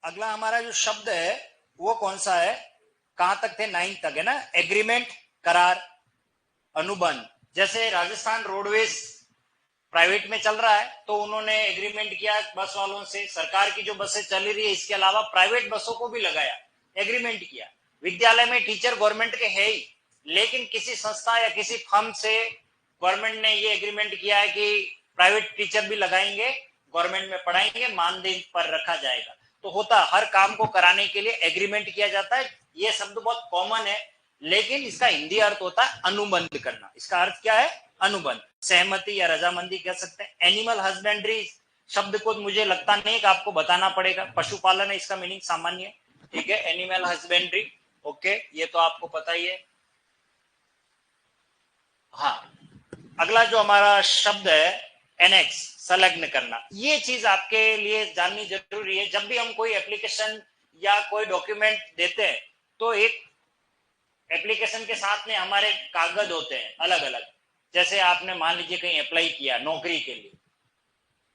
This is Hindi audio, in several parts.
अगला हमारा जो शब्द है वो कौन सा है, कहां तक थे, 9 तक है ना। एग्रीमेंट, करार, अनुबंध। जैसे राजस्थान रोडवेज प्राइवेट में चल रहा है तो उन्होंने एग्रीमेंट किया बस वालों से, सरकार की जो बसें चल रही है इसके अलावा प्राइवेट बसों को भी लगाया, एग्रीमेंट किया। विद्यालय में टीचर गवर्नमेंट के है ही, लेकिन किसी संस्था या किसी फर्म से गवर्नमेंट ने ये एग्रीमेंट किया है कि प्राइवेट टीचर भी लगाएंगे, गवर्नमेंट में पढ़ाएंगे, मानदेय पर रखा जाएगा। तो होता हर काम को कराने के लिए एग्रीमेंट किया जाता है। ये शब्द बहुत कॉमन है, लेकिन इसका हिंदी अर्थ होता है अनुबंध करना। इसका अर्थ क्या है, अनुबंध, सहमति या रजामंदी कह सकते हैं। एनिमल हस्बेंड्री शब्द को मुझे लगता नहीं कि आपको बताना पड़ेगा, पशुपालन है इसका मीनिंग सामान्य, ठीक है, एनिमल हस्बेंड्री, ओके, ये तो आपको पता ही है। हाँ, अगला जो हमारा शब्द है एनेक्स, संलग्न करना। ये चीज आपके लिए जाननी जरूरी है। जब भी हम कोई एप्लीकेशन या कोई डॉक्यूमेंट देते हैं तो एक एप्लीकेशन के साथ में हमारे कागज होते हैं अलग अलग। जैसे आपने मान लीजिए कहीं अप्लाई किया नौकरी के लिए,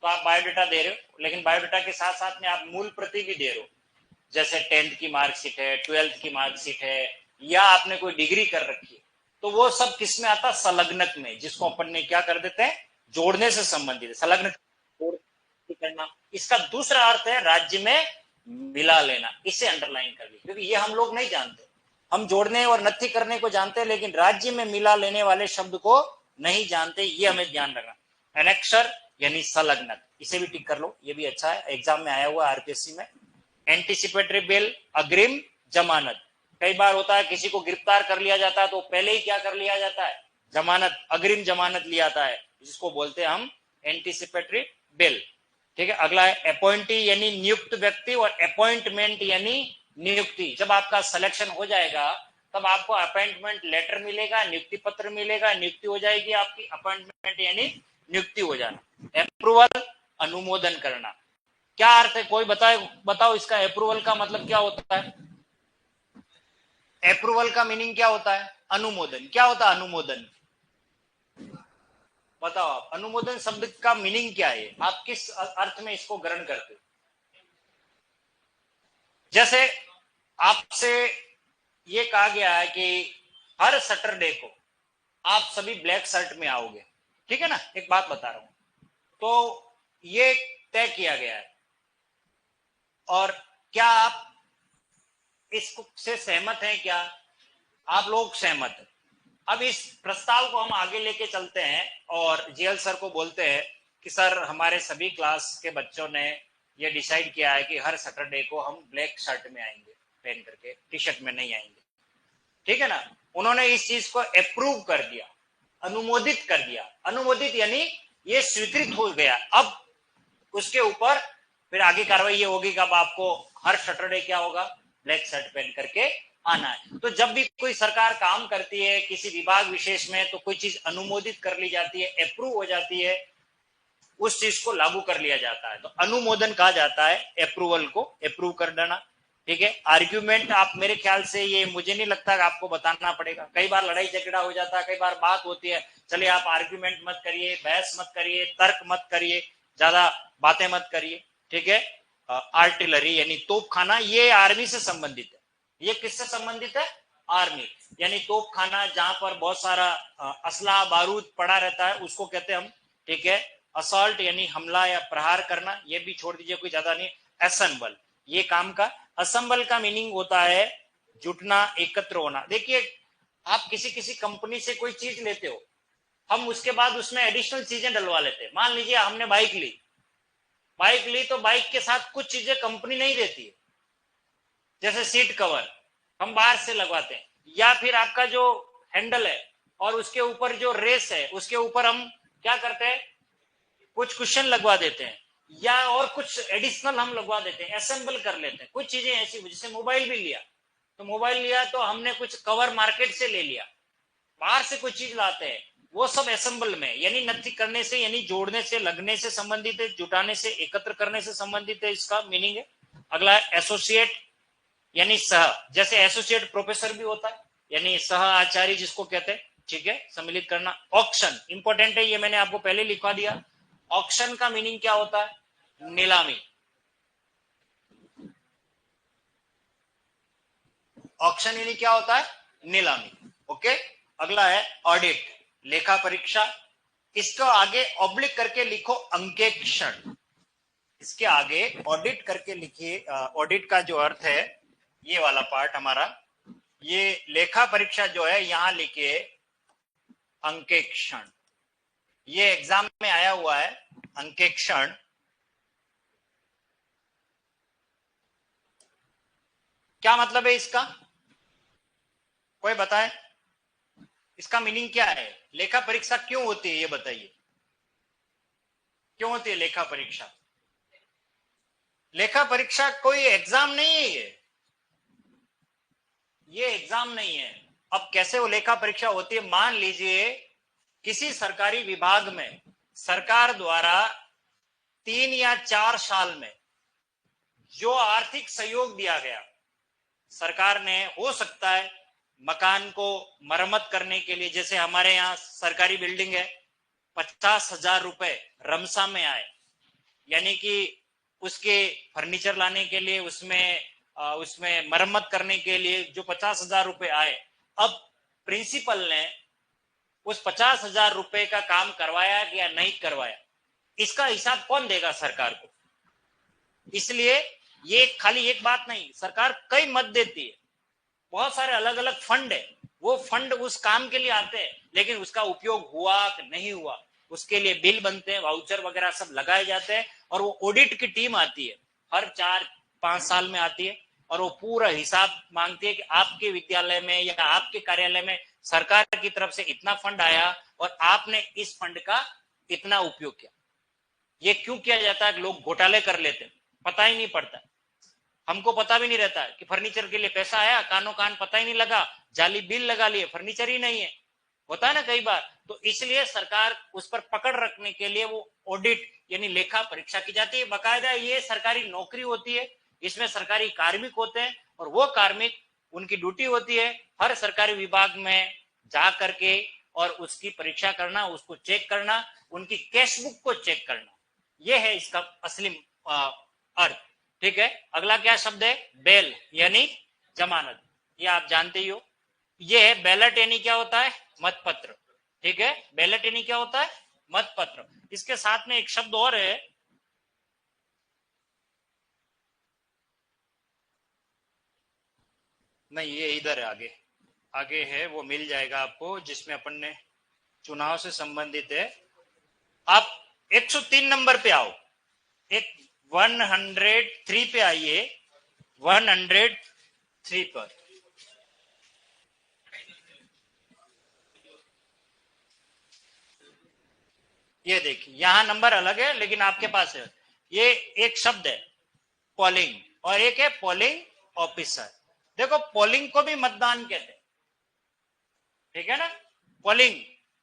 तो आप बायोडाटा दे रहे हो, लेकिन बायोडाटा के साथ साथ में आप मूल प्रति भी दे रहे हो। जैसे 10th की मार्कशीट है, 12th की मार्कशीट है, या आपने कोई डिग्री कर रखी है, तो वो सब किस में आता है, संलग्नक में, जिसको अपन ने क्या कर देते हैं, जोड़ने से संबंधित है, संलग्न करना। इसका दूसरा अर्थ है राज्य में मिला लेना। इसे अंडरलाइन कर ली, क्योंकि ये हम लोग नहीं जानते। हम जोड़ने और नत्थी करने को जानते हैं, लेकिन राज्य में मिला लेने वाले शब्द को नहीं जानते, ये हमें ध्यान रखना। एनेक्सर यानी संलग्नक, इसे भी टिक कर लो, ये भी अच्छा है, एग्जाम में आया हुआ आरपीएससी में। एंटीसिपेटरी बेल, अग्रिम जमानत। कई बार होता है किसी को गिरफ्तार कर लिया जाता है तो पहले ही क्या कर लिया जाता है, जमानत, अग्रिम जमानत लिया जाता है, जिसको बोलते हैं हम एंटीसिपेटरी बेल, ठीक है। अगला है अपॉइंटी यानी नियुक्त व्यक्ति, और अपॉइंटमेंट यानी नियुक्ति। जब आपका सिलेक्शन हो जाएगा तब आपको अपॉइंटमेंट लेटर मिलेगा, नियुक्ति पत्र मिलेगा, नियुक्ति हो जाएगी आपकी। अपॉइंटमेंट यानी नियुक्ति हो जाना। अप्रूवल, अनुमोदन करना। क्या अर्थ है, कोई बताओ इसका अप्रूवल का मतलब क्या होता है। अप्रूवल का मीनिंग क्या होता है, अनुमोदन। क्या होता है अनुमोदन, बताओ आप। अनुमोदन शब्द का मीनिंग क्या है, आप किस अर्थ में इसको ग्रहण करते हो। जैसे आपसे ये कहा गया है कि हर सैटरडे को आप सभी ब्लैक शर्ट में आओगे, ठीक है ना, एक बात बता रहा हूं, तो ये तय किया गया है, और क्या आप इससे सहमत हैं, क्या आप लोग सहमत हैं। अब इस प्रस्ताव को हम आगे लेके चलते हैं और जीएल सर को बोलते हैं कि सर हमारे सभी क्लास के बच्चों ने ये डिसाइड किया है कि हर सैटरडे को हम ब्लैक शर्ट में आएंगे, पहन करके, टी शर्ट में नहीं आएंगे, ठीक है ना। उन्होंने इस चीज को अप्रूव कर दिया, अनुमोदित कर दिया। अनुमोदित यानी ये स्वीकृत हो गया। अब उसके ऊपर फिर आगे कार्रवाई ये होगी कि अब आपको हर सैटरडे क्या होगा, ब्लैक शर्ट पहन करके आना है। तो जब भी कोई सरकार काम करती है किसी विभाग विशेष में, तो कोई चीज अनुमोदित कर ली जाती है, अप्रूव हो जाती है, उस चीज को लागू कर लिया जाता है, तो अनुमोदन कहा जाता है अप्रूवल को, अप्रूव कर देना, ठीक है। आर्ग्यूमेंट, आप मेरे ख्याल से ये मुझे नहीं लगता कि आपको बताना पड़ेगा। कई बार लड़ाई झगड़ा हो जाता है, कई बार बात होती है, चलिए आप आर्ग्यूमेंट मत करिए, बहस मत करिए, तर्क मत करिए, ज्यादा बातें मत करिए, ठीक है। आर्टिलरी यानी तोपखाना, ये आर्मी से संबंधित है। ये किससे संबंधित है, आर्मी, यानी तोपखाना, जहां पर बहुत सारा असला बारूद पड़ा रहता है, उसको कहते हैं हम, ठीक है। असॉल्ट यानी हमला या प्रहार करना, ये भी छोड़ दीजिए, कोई ज्यादा नहीं। असेंबल, ये काम का। असेंबल का मीनिंग होता है जुटना, एकत्र होना। देखिए, आप किसी किसी कंपनी से कोई चीज लेते हो, हम उसके बाद उसमें एडिशनल चीजें डलवा लेते हैं। मान लीजिए हमने बाइक ली, तो बाइक के साथ कुछ चीजें कंपनी नहीं देती है, जैसे सीट कवर हम बाहर से लगवाते हैं, या फिर आपका जो हैंडल है और उसके ऊपर जो रेस है उसके ऊपर हम क्या करते हैं, कुछ कुशन लगवा देते हैं, या और कुछ एडिशनल हम लगवा देते हैं, असेंबल कर लेते हैं। कुछ चीजें ऐसी, जैसे मोबाइल भी लिया, तो मोबाइल लिया तो हमने कुछ कवर मार्केट से ले लिया, बाहर से कोई चीज लाते हैं, वो सब असेंबल में, यानी नत्थी करने से, यानी जोड़ने से, लगने से संबंधित है, जुटाने से, एकत्र करने से संबंधित है, इसका मीनिंग है। अगला है एसोसिएट यानी सह, जैसे एसोसिएट प्रोफेसर भी होता है, यानी सह आचार्य जिसको कहते हैं, ठीक है, सम्मिलित करना। ऑक्शन इंपॉर्टेंट है, ये मैंने आपको पहले लिखवा दिया। ऑक्शन का मीनिंग क्या होता है, नीलामी, ऑक्शन यानी क्या होता है? नीलामी। ओके, अगला है ऑडिट, लेखा परीक्षा। इसको आगे ऑब्लिक करके लिखो अंकेक्षण। इसके आगे ऑडिट करके लिखिए, ऑडिट का जो अर्थ है ये वाला पार्ट हमारा, ये लेखा परीक्षा जो है यहां लिखिए अंकेक्षण। ये एग्जाम में आया हुआ है अंकेक्षण। क्या मतलब है इसका? कोई बताए इसका मीनिंग क्या है? लेखा परीक्षा क्यों होती है ये बताइए, क्यों होती है लेखा परीक्षा? लेखा परीक्षा कोई एग्जाम नहीं है, ये एग्जाम नहीं है। अब कैसे वो लेखा परीक्षा होती है? मान लीजिए किसी सरकारी विभाग में सरकार द्वारा 3 या 4 साल में जो आर्थिक सहयोग दिया गया, सरकार ने, हो सकता है मकान को मरम्मत करने के लिए, जैसे हमारे यहाँ सरकारी बिल्डिंग है, 50,000 रुपए रमसा में आए, यानी कि उसके फर्नीचर लाने के लिए, उसमें मरम्मत करने के लिए जो 50,000 रुपए आए, अब प्रिंसिपल ने उस 50,000 रुपए का काम करवाया या नहीं करवाया, इसका हिसाब कौन देगा? सरकार को। इसलिए ये खाली एक बात नहीं, सरकार कई मत देती है, बहुत सारे अलग अलग फंड है, वो फंड उस काम के लिए आते हैं, लेकिन उसका उपयोग हुआ कि नहीं हुआ उसके लिए बिल बनते हैं, वाउचर वगैरह सब लगाए जाते हैं, और वो ऑडिट की टीम आती है, हर 4-5 साल में आती है, और वो पूरा हिसाब मांगती है कि आपके विद्यालय में या आपके कार्यालय में सरकार की तरफ से इतना फंड आया और आपने इस फंड का इतना उपयोग किया। ये क्यों किया जाता है? लोग घोटाले कर लेते हैं, पता ही नहीं पड़ता, हमको पता भी नहीं रहता कि फर्नीचर के लिए पैसा आया, कानो कान पता ही नहीं लगा, जाली बिल लगा लिए, फर्नीचर ही नहीं है, होता है ना कई बार। तो इसलिए सरकार उस पर पकड़ रखने के लिए वो ऑडिट यानी लेखा परीक्षा की जाती है। बाकायदा ये सरकारी नौकरी होती है, इसमें सरकारी कार्मिक होते हैं, और वो कार्मिक, उनकी ड्यूटी होती है हर सरकारी विभाग में जा करके और उसकी परीक्षा करना, उसको चेक करना, उनकी कैश बुक को चेक करना। यह है इसका असली अर्थ। ठीक है, अगला क्या शब्द है? बेल यानी जमानत, ये आप जानते ही हो। ये है बैलेट यानी क्या होता है? मतपत्र। ठीक है, बैलेट यानी क्या होता है? मतपत्र। इसके साथ में एक शब्द और है, नहीं ये इधर है, आगे आगे है, वो मिल जाएगा आपको, जिसमें अपन ने चुनाव से संबंधित है। आप 103 नंबर पे आओ, एक 103 पे आइए, 103 पर। ये देखिए यहां नंबर अलग है, लेकिन आपके पास है। ये एक शब्द है पोलिंग, और एक है पोलिंग ऑफिसर। देखो पोलिंग को भी मतदान कहते हैं, ठीक है ना? पोलिंग,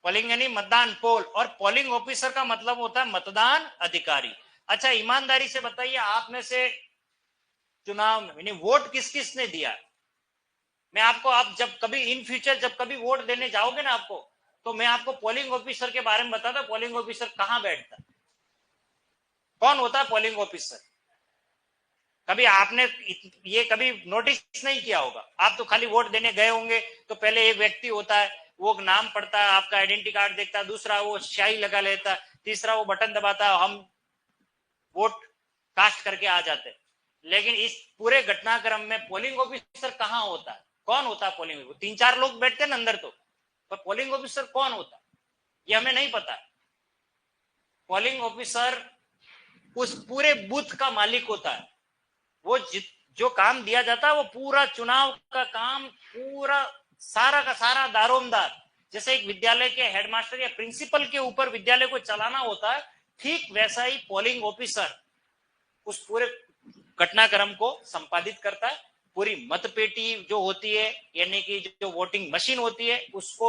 पोलिंग यानी मतदान, पोल, और पोलिंग ऑफिसर का मतलब होता है मतदान अधिकारी। अच्छा ईमानदारी से बताइए, आप में से चुनाव में यानी वोट किस किस ने दिया? मैं आपको, आप जब कभी इन फ्यूचर जब कभी वोट देने जाओगे ना आपको, तो मैं आपको पोलिंग ऑफिसर के बारे में बताता। पोलिंग ऑफिसर कहां बैठता, कौन होता है पोलिंग ऑफिसर? कभी आपने ये कभी नोटिस नहीं किया होगा। आप तो खाली वोट देने गए होंगे, तो पहले एक व्यक्ति होता है, वो नाम पढ़ता है, आपका आइडेंटिटी कार्ड देखता है, दूसरा वो स्याही लगा लेता है, तीसरा वो बटन दबाता है, हम वोट कास्ट करके आ जाते हैं। लेकिन इस पूरे घटनाक्रम में पोलिंग ऑफिसर कहाँ होता है? कौन होता है पोलिंग? 3-4 लोग बैठते हैं ना अंदर, तो पर पोलिंग ऑफिसर कौन होता है ये हमें नहीं पता। पोलिंग ऑफिसर उस पूरे बूथ का मालिक होता है, वो जो काम दिया जाता है वो पूरा चुनाव का काम, पूरा सारा का सारा दारोमदार, जैसे एक विद्यालय के हेडमास्टर या प्रिंसिपल के ऊपर विद्यालय को चलाना होता है, ठीक वैसा ही पोलिंग ऑफिसर उस पूरे घटनाक्रम को संपादित करता है। पूरी मतपेटी जो होती है, यानी कि जो वोटिंग मशीन होती है, उसको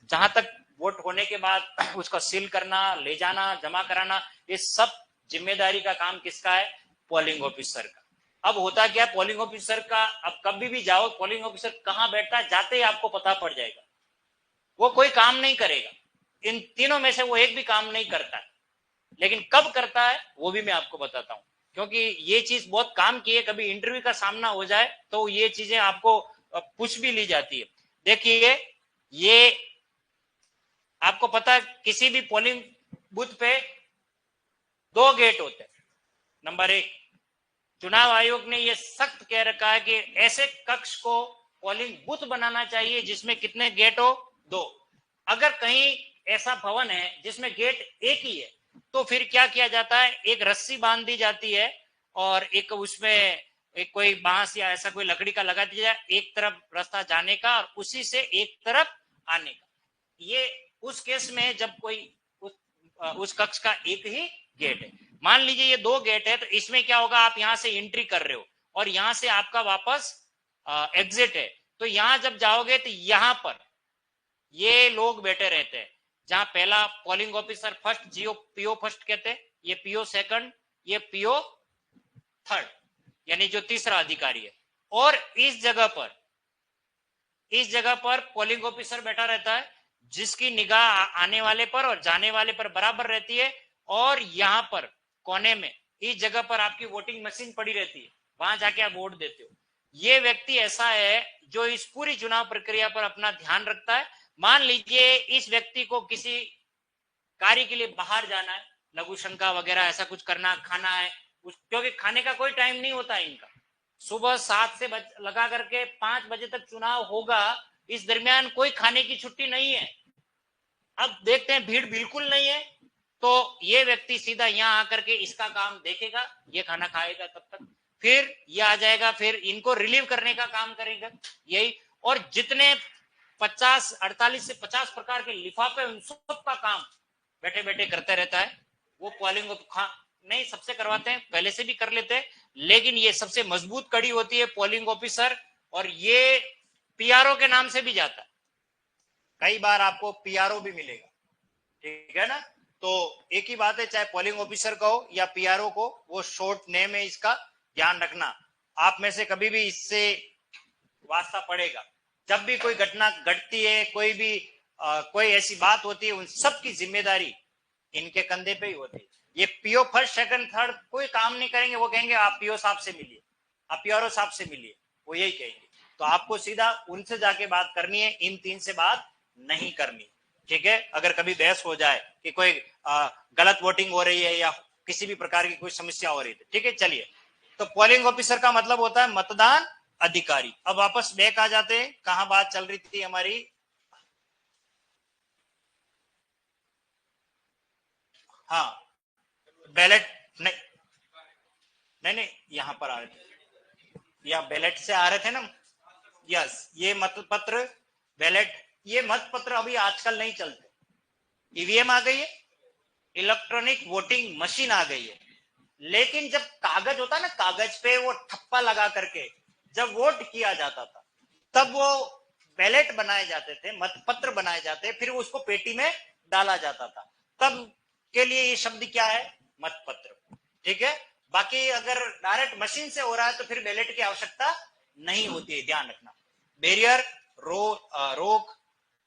जहां तक वोट होने के बाद उसका सील करना, ले जाना, जमा कराना, ये सब जिम्मेदारी का काम किसका है? पोलिंग ऑफिसर का। अब होता क्या, पोलिंग ऑफिसर का, अब कभी भी जाओ, पोलिंग ऑफिसर कहां बैठता है जाते ही आपको पता पड़ जाएगा। वो कोई काम नहीं करेगा, इन तीनों में से वो एक भी काम नहीं करता है, लेकिन कब करता है वो भी मैं आपको बताता हूं, क्योंकि ये चीज बहुत काम की है। कभी इंटरव्यू का सामना हो जाए तो ये चीजें आपको पूछ भी ली जाती है। देखिए ये आपको पता है किसी भी पोलिंग बूथ पे 2 गेट होते हैं। नंबर 1, चुनाव आयोग ने यह सख्त कह रखा है कि ऐसे कक्ष को पोलिंग बूथ बनाना चाहिए जिसमें कितने गेट हो, 2। अगर कहीं ऐसा भवन है जिसमें गेट एक ही है तो फिर क्या किया जाता है, एक रस्सी बांध दी जाती है और एक उसमें एक कोई बांस या ऐसा कोई लकड़ी का लगा दिया जाए, एक तरफ रास्ता जाने का और उसी से एक तरफ आने का। ये उस केस में जब कोई उस कक्ष का एक ही गेट है। मान लीजिए ये 2 गेट है तो इसमें क्या होगा, आप यहां से एंट्री कर रहे हो और यहां से आपका वापस एग्जिट है, तो यहां जब जाओगे तो यहां पर ये लोग बैठे रहते हैं, जहां पहला पोलिंग ऑफिसर फर्स्ट, जियो पीओ फर्स्ट कहते हैं, ये पीओ सेकंड, ये पीओ थर्ड, यानी जो तीसरा अधिकारी है। और इस जगह पर पोलिंग ऑफिसर बैठा रहता है जिसकी निगाह आने वाले पर और जाने वाले पर बराबर रहती है। और यहां पर कोने में इस जगह पर आपकी वोटिंग मशीन पड़ी रहती है, वहां जाके आप वोट देते हो। ये व्यक्ति ऐसा है जो इस पूरी चुनाव प्रक्रिया पर अपना ध्यान रखता है। मान लीजिए इस व्यक्ति को किसी कार्य के लिए बाहर जाना है, लघु शंका वगैरह ऐसा कुछ करना, खाना है, क्योंकि खाने का कोई टाइम नहीं होता इनका, सुबह 7 से लगा करके 5 बजे तक चुनाव होगा, इस दरमियान कोई खाने की छुट्टी नहीं है। अब देखते हैं भीड़ बिल्कुल नहीं है तो ये व्यक्ति सीधा यहाँ आकर के इसका काम देखेगा, ये खाना खाएगा, तब तक फिर ये आ जाएगा, फिर इनको रिलीव करने का काम करेगा यही। और जितने 48 से 50 प्रकार के लिफाफे उन सब का काम बैठे बैठे करते रहता है वो। पोलिंग नहीं सबसे करवाते हैं, पहले से भी कर लेते हैं, लेकिन ये सबसे मजबूत कड़ी होती है पोलिंग ऑफिसर, और ये पीआरओ के नाम से भी जाता है, कई बार आपको पीआरओ भी मिलेगा, ठीक है ना। तो एक ही बात है, चाहे पोलिंग ऑफिसर का हो या पीआरओ को, वो शॉर्ट नेम है, इसका ध्यान रखना। आप में से कभी भी इससे वास्ता पड़ेगा, जब भी कोई घटना घटती है, कोई भी कोई ऐसी बात होती है, उन सब की जिम्मेदारी इनके कंधे पे ही होती है। ये पीओ फर्स्ट सेकंड थर्ड कोई काम नहीं करेंगे, वो कहेंगे आप पीओ साहब से मिलिए, आप पीआरओ साहब से मिलिए, वो यही कहेंगे। तो आपको सीधा उनसे जाके बात करनी है, इन 3 से बात नहीं करनी, ठीक है। अगर कभी बहस हो जाए कि कोई गलत वोटिंग हो रही है या किसी भी प्रकार की कोई समस्या हो रही है, ठीक है। चलिए, तो पोलिंग ऑफिसर का मतलब होता है मतदान अधिकारी। अब वापस बैक आ जाते हैं, कहां बात चल रही थी हमारी। हाँ, बैलेट नहीं नहीं नहीं, यहां पर आ रहे थे या बैलेट से आ रहे थे ना। यस, ये मतपत्र बैलेट, ये मतपत्र अभी आजकल नहीं चलते, ईवीएम आ गई है, इलेक्ट्रॉनिक वोटिंग मशीन आ गई है। लेकिन जब कागज होता ना, कागज पे वो ठप्पा लगा करके जब वोट किया जाता था, तब वो बैलेट बनाए जाते थे, मतपत्र बनाए जाते, फिर उसको पेटी में डाला जाता था, तब के लिए ये शब्द क्या है, मतपत्र, ठीक है। बाकी अगर डायरेक्ट मशीन से हो रहा है तो फिर बैलेट की आवश्यकता नहीं होती है, ध्यान रखना। बैरियर, रोक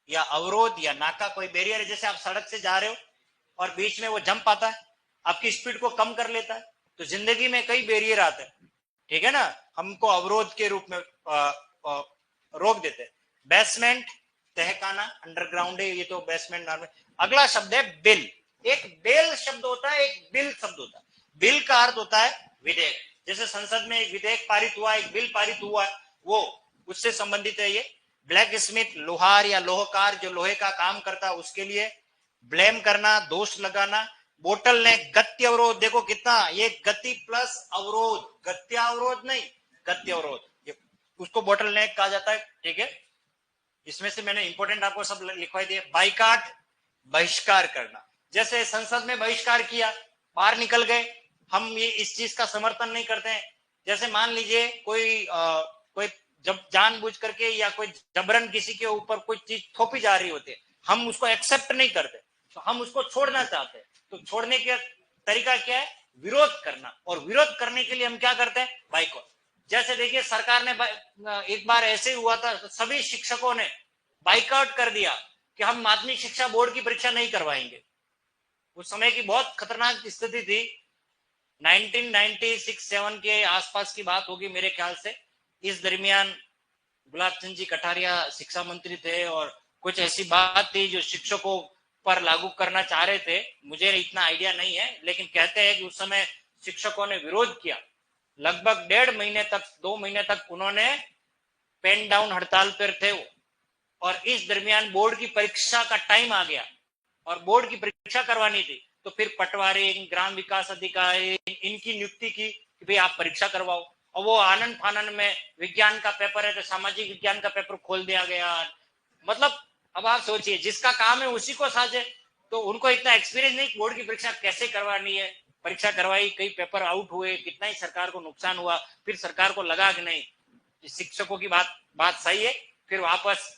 या अवरोध या नाका, कोई बैरियर है, जैसे आप सड़क से जा रहे हो और बीच में वो जंप आता है, आपकी स्पीड को कम कर लेता है, तो जिंदगी में कई बैरियर आते हैं, ठीक है ना, हमको अवरोध के रूप में रोक देते हैं। बेसमेंट, तहखाना, अंडरग्राउंड है ये तो बेसमेंट नॉर्मल। अगला शब्द है बिल। एक बेल शब्द होता है, एक बिल शब्द होता है। बिल का अर्थ होता है विधेयक, जैसे संसद में एक विधेयक पारित हुआ, एक बिल पारित हुआ, वो उससे संबंधित है ये। ब्लैक स्मिथ, लोहार या लोहकार जो लोहे का काम करता है उसके लिए। ब्लेम करना, दोष लगाना। बोटल ने गति अवरोध, देखो कितना, ये गति प्लस अवरोध, गत्या अवरोध नहीं, गति अवरोध, उसको बोटल नेक कहा जाता है, ठीक है। इसमें से मैंने इंपोर्टेंट आपको सब लिखवाई दिए। बाइकाट, बहिष्कार करना, जैसे संसद में बहिष्कार किया, बाहर निकल गए, हम ये इस चीज का समर्थन नहीं करते हैं। जैसे मान लीजिए कोई जब जानबूझ करके या कोई जबरन किसी के ऊपर कोई चीज थोपी जा रही होती है, हम उसको एक्सेप्ट नहीं करते, तो हम उसको छोड़ना चाहते हैं। तो छोड़ने का तरीका क्या है, विरोध करना, और विरोध करने के लिए हम क्या करते हैं, बाइकआउट। जैसे देखिए सरकार ने एक बार ऐसे हुआ था, सभी शिक्षकों ने बाइकआउट कर दिया कि हम माध्यमिक शिक्षा बोर्ड की परीक्षा नहीं करवाएंगे। उस समय की बहुत खतरनाक स्थिति थी, 1996-7 के आसपास की बात होगी मेरे ख्याल से। इस दरमियान गुलाब चंद जी कटारिया शिक्षा मंत्री थे और कुछ ऐसी बात थी जो शिक्षकों पर लागू करना चाह रहे थे। मुझे इतना आइडिया नहीं है, लेकिन कहते हैं कि उस समय शिक्षकों ने विरोध किया। लगभग 1.5 महीने तक 2 महीने तक उन्होंने पेन डाउन हड़ताल पर थे वो। और इस दरमियान बोर्ड की परीक्षा का टाइम आ गया और बोर्ड की परीक्षा करवानी थी, तो फिर पटवारी, ग्राम विकास अधिकारी, इनकी नियुक्ति की कि भाई आप परीक्षा करवाओ। और वो आनंद फानन में विज्ञान का पेपर है तो सामाजिक विज्ञान का पेपर खोल दिया गया। मतलब अब आप सोचिए, जिसका काम है उसी को साझे। तो उनको इतना एक्सपीरियंस नहीं बोर्ड की परीक्षा कैसे करवानी है। परीक्षा करवाई, कई पेपर आउट हुए, कितना ही सरकार को नुकसान हुआ। फिर सरकार को लगा कि नहीं, शिक्षकों की बात सही है। फिर वापस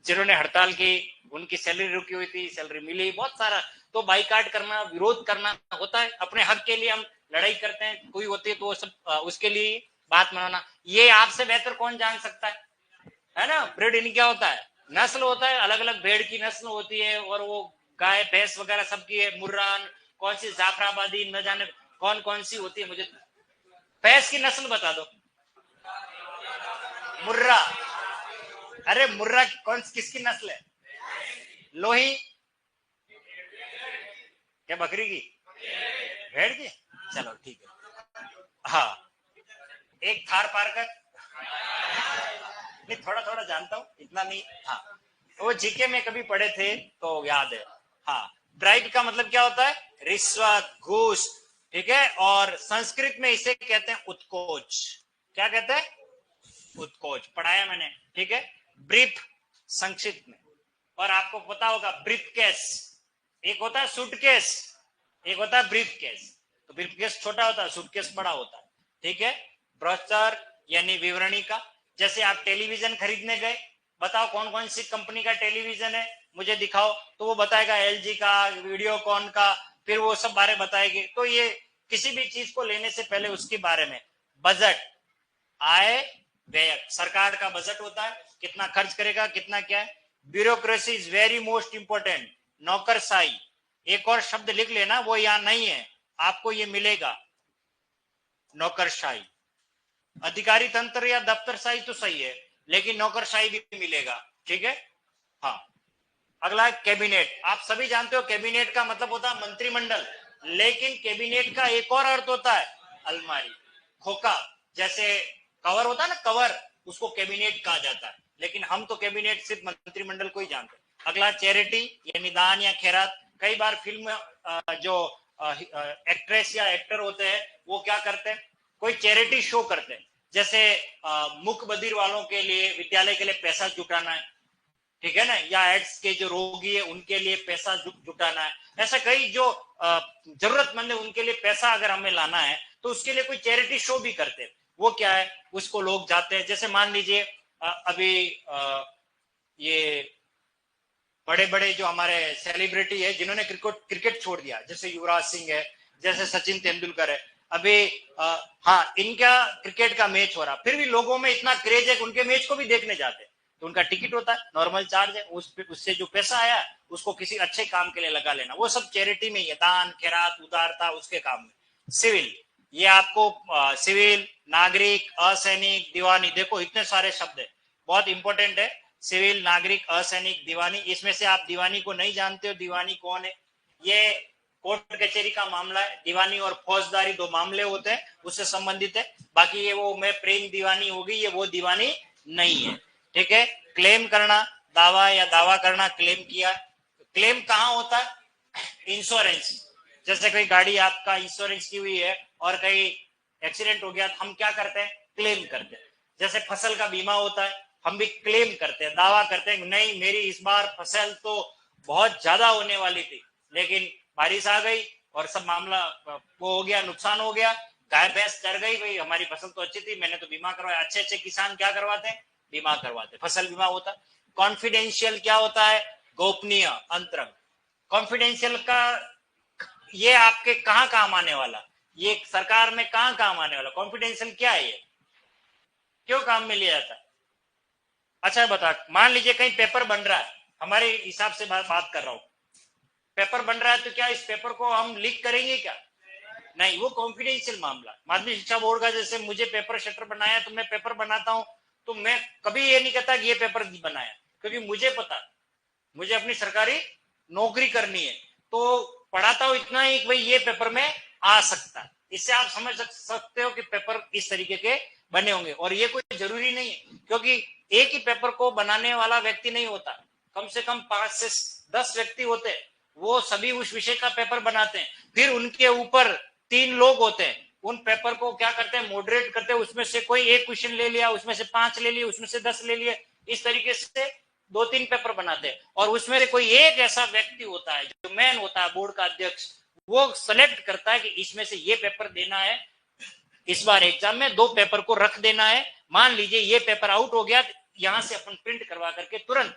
जिन्होंने हड़ताल की उनकी सैलरी रुकी हुई थी, सैलरी मिली, बहुत सारा। तो बाइकाट करना, विरोध करना होता है। अपने हक के लिए हम लड़ाई करते हैं, कोई होती है तो वो सब उसके लिए बात मनाना। ये आपसे बेहतर कौन जान सकता है ना। ब्रीड इन क्या होता है, नस्ल होता है, अलग अलग भेड़ की नस्ल होती है। और वो गाय भैंस वगैरह सबकी है, मुर्रान, कौन सी जाफराबादी, न जाने कौन कौन सी होती है। मुझे भैंस की नस्ल बता दो। मुर्रा। अरे मुर्रा कौन किसकी नस्ल है? लोही क्या, बकरी की, भेड़ की? चलो ठीक है। हाँ, एक थार पारकर, नहीं थोड़ा थोड़ा जानता हूँ, इतना नहीं। हाँ, वो जीके में कभी पढ़े थे तो याद है। हाँ, ब्राइट का मतलब क्या होता है? रिश्वत, घूस। ठीक है। और संस्कृत में इसे कहते हैं उत्कोच। क्या कहते हैं? उत्कोच, पढ़ाया मैंने। ठीक है। ब्रीफ, संक्षिप्त में। और आपको पता होगा ब्रीफ केस, एक होता है सूटकेस, एक होता है ब्रीफ केस। तो ब्रीफ केस छोटा होता है, सूटकेस बड़ा होता है। ठीक है। ब्रोचर यानी विवरणी का। जैसे आप टेलीविजन खरीदने गए, बताओ कौन कौन सी कंपनी का टेलीविजन है, मुझे दिखाओ। तो वो बताएगा एलजी का, वीडियोकॉन का, फिर वो सब बारे बताएगी। तो ये किसी भी चीज को लेने से पहले उसके बारे में बजट, आय व्यय, सरकार का बजट होता है, कितना खर्च करेगा, कितना क्या है। Bureaucracy is very most important. नौकरशाही, एक और शब्द लिख लेना, वो यहां नहीं है, आपको ये मिलेगा। नौकरशाही, अधिकारी तंत्र या दफ्तरशाही तो सही है, लेकिन नौकरशाही भी मिलेगा। ठीक है। हाँ, अगला है कैबिनेट। आप सभी जानते हो कैबिनेट का मतलब होता है मंत्रिमंडल, लेकिन कैबिनेट का एक और अर्थ होता है अलमारी, खोखा। जैसे कवर होता है ना, कवर, उसको कैबिनेट कहा जाता है। लेकिन हम तो कैबिनेट सिर्फ मंत्रिमंडल को ही जानते हैं। अगला चैरिटी यानी दान या खैरात। कई बार फिल्म जो एक्ट्रेस या एक्टर होते हैं वो क्या करते हैं, कोई चैरिटी शो करते हैं। जैसे मुख बधिर वालों के लिए, विद्यालय के लिए पैसा जुटाना है। ठीक है ना। या एड्स के जो रोगी है उनके लिए पैसा जुटाना है। ऐसा कई जो जरूरतमंद है उनके लिए पैसा अगर हमें लाना है तो उसके लिए कोई चैरिटी शो भी करते हैं। वो क्या है, उसको लोग जाते हैं। जैसे मान लीजिए अभी ये बड़े बड़े जो हमारे सेलिब्रिटी है जिन्होंने क्रिकेट छोड़ दिया, जैसे युवराज सिंह है, जैसे सचिन तेंदुलकर है। अभी हाँ, इनका क्रिकेट का मैच हो रहा, फिर भी लोगों में इतना क्रेज है कि उनके मैच को भी देखने जाते हैं। तो उनका टिकट होता है, नॉर्मल चार्ज है, उससे जो पैसा आया उसको किसी अच्छे काम के लिए लगा लेना। वो सब चैरिटी में ही है, दान खैरात उदारता उसके काम में। सिविल, ये आपको सिविल, नागरिक, असैनिक, दीवानी, देखो इतने सारे शब्द है, बहुत इंपॉर्टेंट है। सिविल, नागरिक, असैनिक, दीवानी। इसमें से आप दीवानी को नहीं जानते हो, दीवानी कौन है? ये कोर्ट कचहरी का मामला है। दीवानी और फौजदारी दो मामले होते हैं, उससे संबंधित है। बाकी ये वो मैं प्रेम दीवानी होगी, ये वो दीवानी नहीं है। ठीक है। क्लेम करना, दावा या दावा करना, क्लेम किया। क्लेम कहाँ होता है? इंश्योरेंस। जैसे कोई गाड़ी आपका इंश्योरेंस की हुई है और कहीं एक्सीडेंट हो गया तो हम क्या करते हैं? क्लेम करते हैं। जैसे फसल का बीमा होता है, हम भी क्लेम करते हैं, दावा करते हैं, नहीं मेरी इस बार फसल तो बहुत ज्यादा होने वाली थी, लेकिन बारिश आ गई और सब मामला वो हो गया, नुकसान हो गया, गाय भैंस चढ़ गई, भाई हमारी फसल तो अच्छी थी, मैंने तो बीमा करवाया। अच्छे अच्छे किसान क्या करवाते हैं? बीमा करवाते, फसल बीमा होता है। कॉन्फिडेंशियल क्या होता है? गोपनीय, अंतरंग। कॉन्फिडेंशियल का ये आपके कहाँ काम आने वाला, ये सरकार में कहाँ काम आने वाला? कॉन्फिडेंशियल क्या है, ये क्यों काम में लिया जाता है? अच्छा बता, मान लीजिए कहीं पेपर बन रहा है, हमारे हिसाब से बात कर रहा हूं, पेपर बन रहा है तो क्या इस पेपर को हम लीक करेंगे क्या? नहीं, वो कॉन्फिडेंशियल मामला। माध्यमिक शिक्षा बोर्ड का जैसे मुझे पेपर शटर बनाया तो मैं पेपर बनाता हूं, तो मैं कभी ये नहीं कहता कि ये पेपर बनाया, क्योंकि मुझे पता, मुझे अपनी सरकारी नौकरी करनी है, तो पढ़ाता हूं इतना ही कि भाई ये पेपर में आ सकता है। इससे आप समझ सकते हो कि पेपर इस तरीके के बने होंगे। और ये कोई जरूरी नहीं है, क्योंकि एक ही पेपर को बनाने वाला व्यक्ति नहीं होता, कम से कम 5 से 10 व्यक्ति होते हैं, वो सभी उस विषय का पेपर बनाते हैं। फिर उनके ऊपर 3 लोग होते हैं, उन पेपर को क्या करते हैं, मॉडरेट करते हैं। उसमें से कोई एक क्वेश्चन ले लिया, उसमें से 5 ले लिए, उसमें से 10 ले लिए, इस तरीके से 2-3 पेपर बनाते हैं। और उसमें से कोई एक ऐसा व्यक्ति होता है जो मेन होता है, बोर्ड का अध्यक्ष, वो सेलेक्ट करता है कि इसमें से ये पेपर देना है, इस बार एग्जाम में 2 पेपर को रख देना है। मान लीजिए ये पेपर आउट हो गया, यहां से अपन प्रिंट करवा करके तुरंत,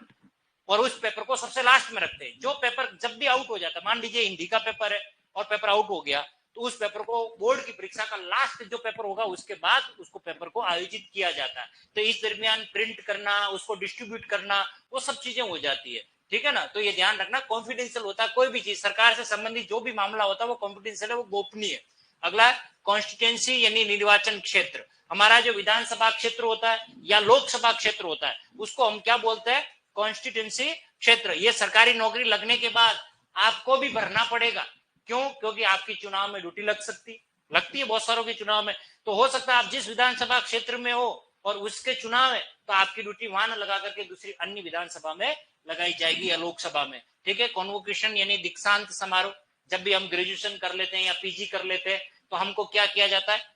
और उस पेपर को सबसे लास्ट में रखते हैं। जो पेपर जब भी आउट हो जाता है, मान लीजिए हिंदी का पेपर है और पेपर आउट हो गया, तो उस पेपर को बोर्ड की परीक्षा का लास्ट जो पेपर होगा उसके बाद उसको पेपर को आयोजित किया जाता है। तो इस दरमियान प्रिंट करना, उसको डिस्ट्रीब्यूट करना, वो सब चीजें हो जाती है, ठीक है ना। तो ये ध्यान रखना, कॉन्फिडेंशियल होता है। कोई भी चीज सरकार से संबंधित जो भी मामला होता है वो कॉन्फिडेंशियल है, वो गोपनीय है। अगला, कॉन्स्टिट्यूंसी यानी निर्वाचन क्षेत्र। हमारा जो विधानसभा क्षेत्र होता है या लोकसभा क्षेत्र होता है, उसको हम क्या बोलते हैं, कॉन्स्टिट्यूंसी क्षेत्र। ये सरकारी नौकरी लगने के बाद आपको भी भरना पड़ेगा। क्यों? क्योंकि आपकी चुनाव में ड्यूटी लगती है बहुत सारों के चुनाव में। तो हो सकता है आप जिस विधानसभा क्षेत्र में हो और उसके चुनाव है, तो आपकी ड्यूटी वहां न लगा करके दूसरी अन्य विधानसभा में लगाई जाएगी या लोकसभा में, ठीक है। कॉन्वोकेशन यानी दीक्षांत समारोह। जब भी हम ग्रेजुएशन कर लेते हैं या पीजी कर लेते हैं, तो हमको क्या किया जाता है,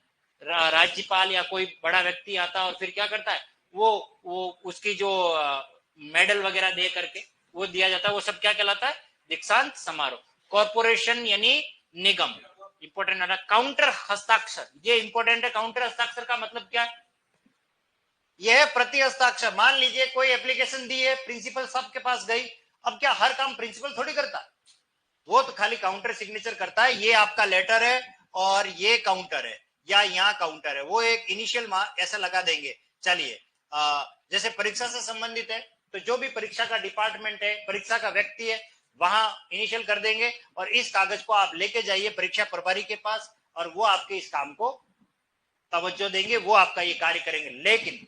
राज्यपाल या कोई बड़ा व्यक्ति आता है और फिर क्या करता है, वो उसकी जो मेडल वगैरह दे करके वो दिया जाता है, वो सब क्या कहलाता है, दीक्षांत समारोह। कॉर्पोरेशन यानी निगम, इंपॉर्टेंट है। काउंटर हस्ताक्षर, ये इंपॉर्टेंट है। काउंटर हस्ताक्षर का मतलब क्या है, यह प्रति हस्ताक्षर। मान लीजिए कोई एप्लीकेशन दी है, प्रिंसिपल साहब के पास गई, अब क्या हर काम प्रिंसिपल थोड़ी करता है, वो तो खाली काउंटर सिग्नेचर करता है। ये आपका लेटर है और ये काउंटर है या यहाँ काउंटर है, वो एक इनिशियल ऐसा लगा देंगे। चलिए, जैसे परीक्षा से संबंधित है तो जो भी परीक्षा का डिपार्टमेंट है, परीक्षा का व्यक्ति है, वहां इनिशियल कर देंगे और इस कागज को आप लेके जाइए परीक्षा प्रभारी के पास और वो आपके इस काम को तवज्जो देंगे, वो आपका ये कार्य करेंगे। लेकिन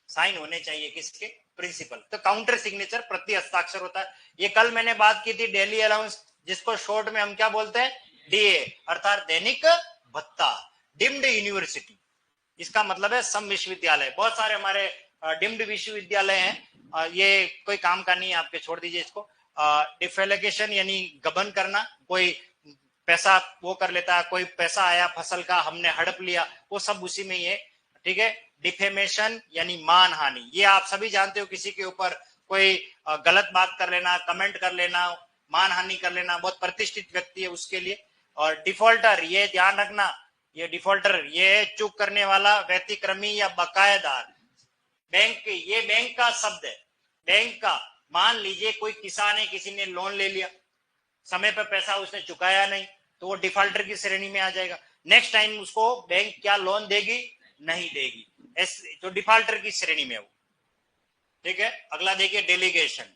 साइन होने चाहिए किसके, प्रिंसिपल। तो काउंटर सिग्नेचर प्रति हस्ताक्षर होता है। ये कल मैंने बात की थी डेली अलाउंस, जिसको शॉर्ट में हम क्या बोलते हैं, डीए, अर्थात दैनिक भत्ता। डिम्ड यूनिवर्सिटी, इसका मतलब है सम विश्वविद्यालय। बहुत सारे हमारे डिम्ड विश्वविद्यालय हैं, ये कोई काम का नहीं है, आपके छोड़ दीजिए इसको। डिफेलिकेशन यानी गबन करना, कोई पैसा वो कर लेता है, कोई पैसा आया फसल का, हमने हड़प लिया, वो सब उसी में ही है, ठीक है। डिफेमेशन यानी मान हानि, ये आप सभी जानते हो, किसी के ऊपर कोई गलत बात कर लेना, कमेंट कर लेना, मान हानि कर लेना, बहुत प्रतिष्ठित व्यक्ति है उसके लिए। और डिफॉल्टर, ये ध्यान रखना, ये डिफॉल्टर ये चूक करने वाला, व्यतिक्रमी या बकायेदार। बैंक, ये बैंक का शब्द है, बैंक का। मान लीजिए कोई किसान है, किसी ने लोन ले लिया, समय पर पैसा उसने चुकाया नहीं, तो वो डिफॉल्टर की श्रेणी में आ जाएगा। नेक्स्ट टाइम उसको बैंक क्या लोन देगी, नहीं देगी, तो डिफॉल्टर की श्रेणी में वो, ठीक है। अगला देखिए डेलीगेशन,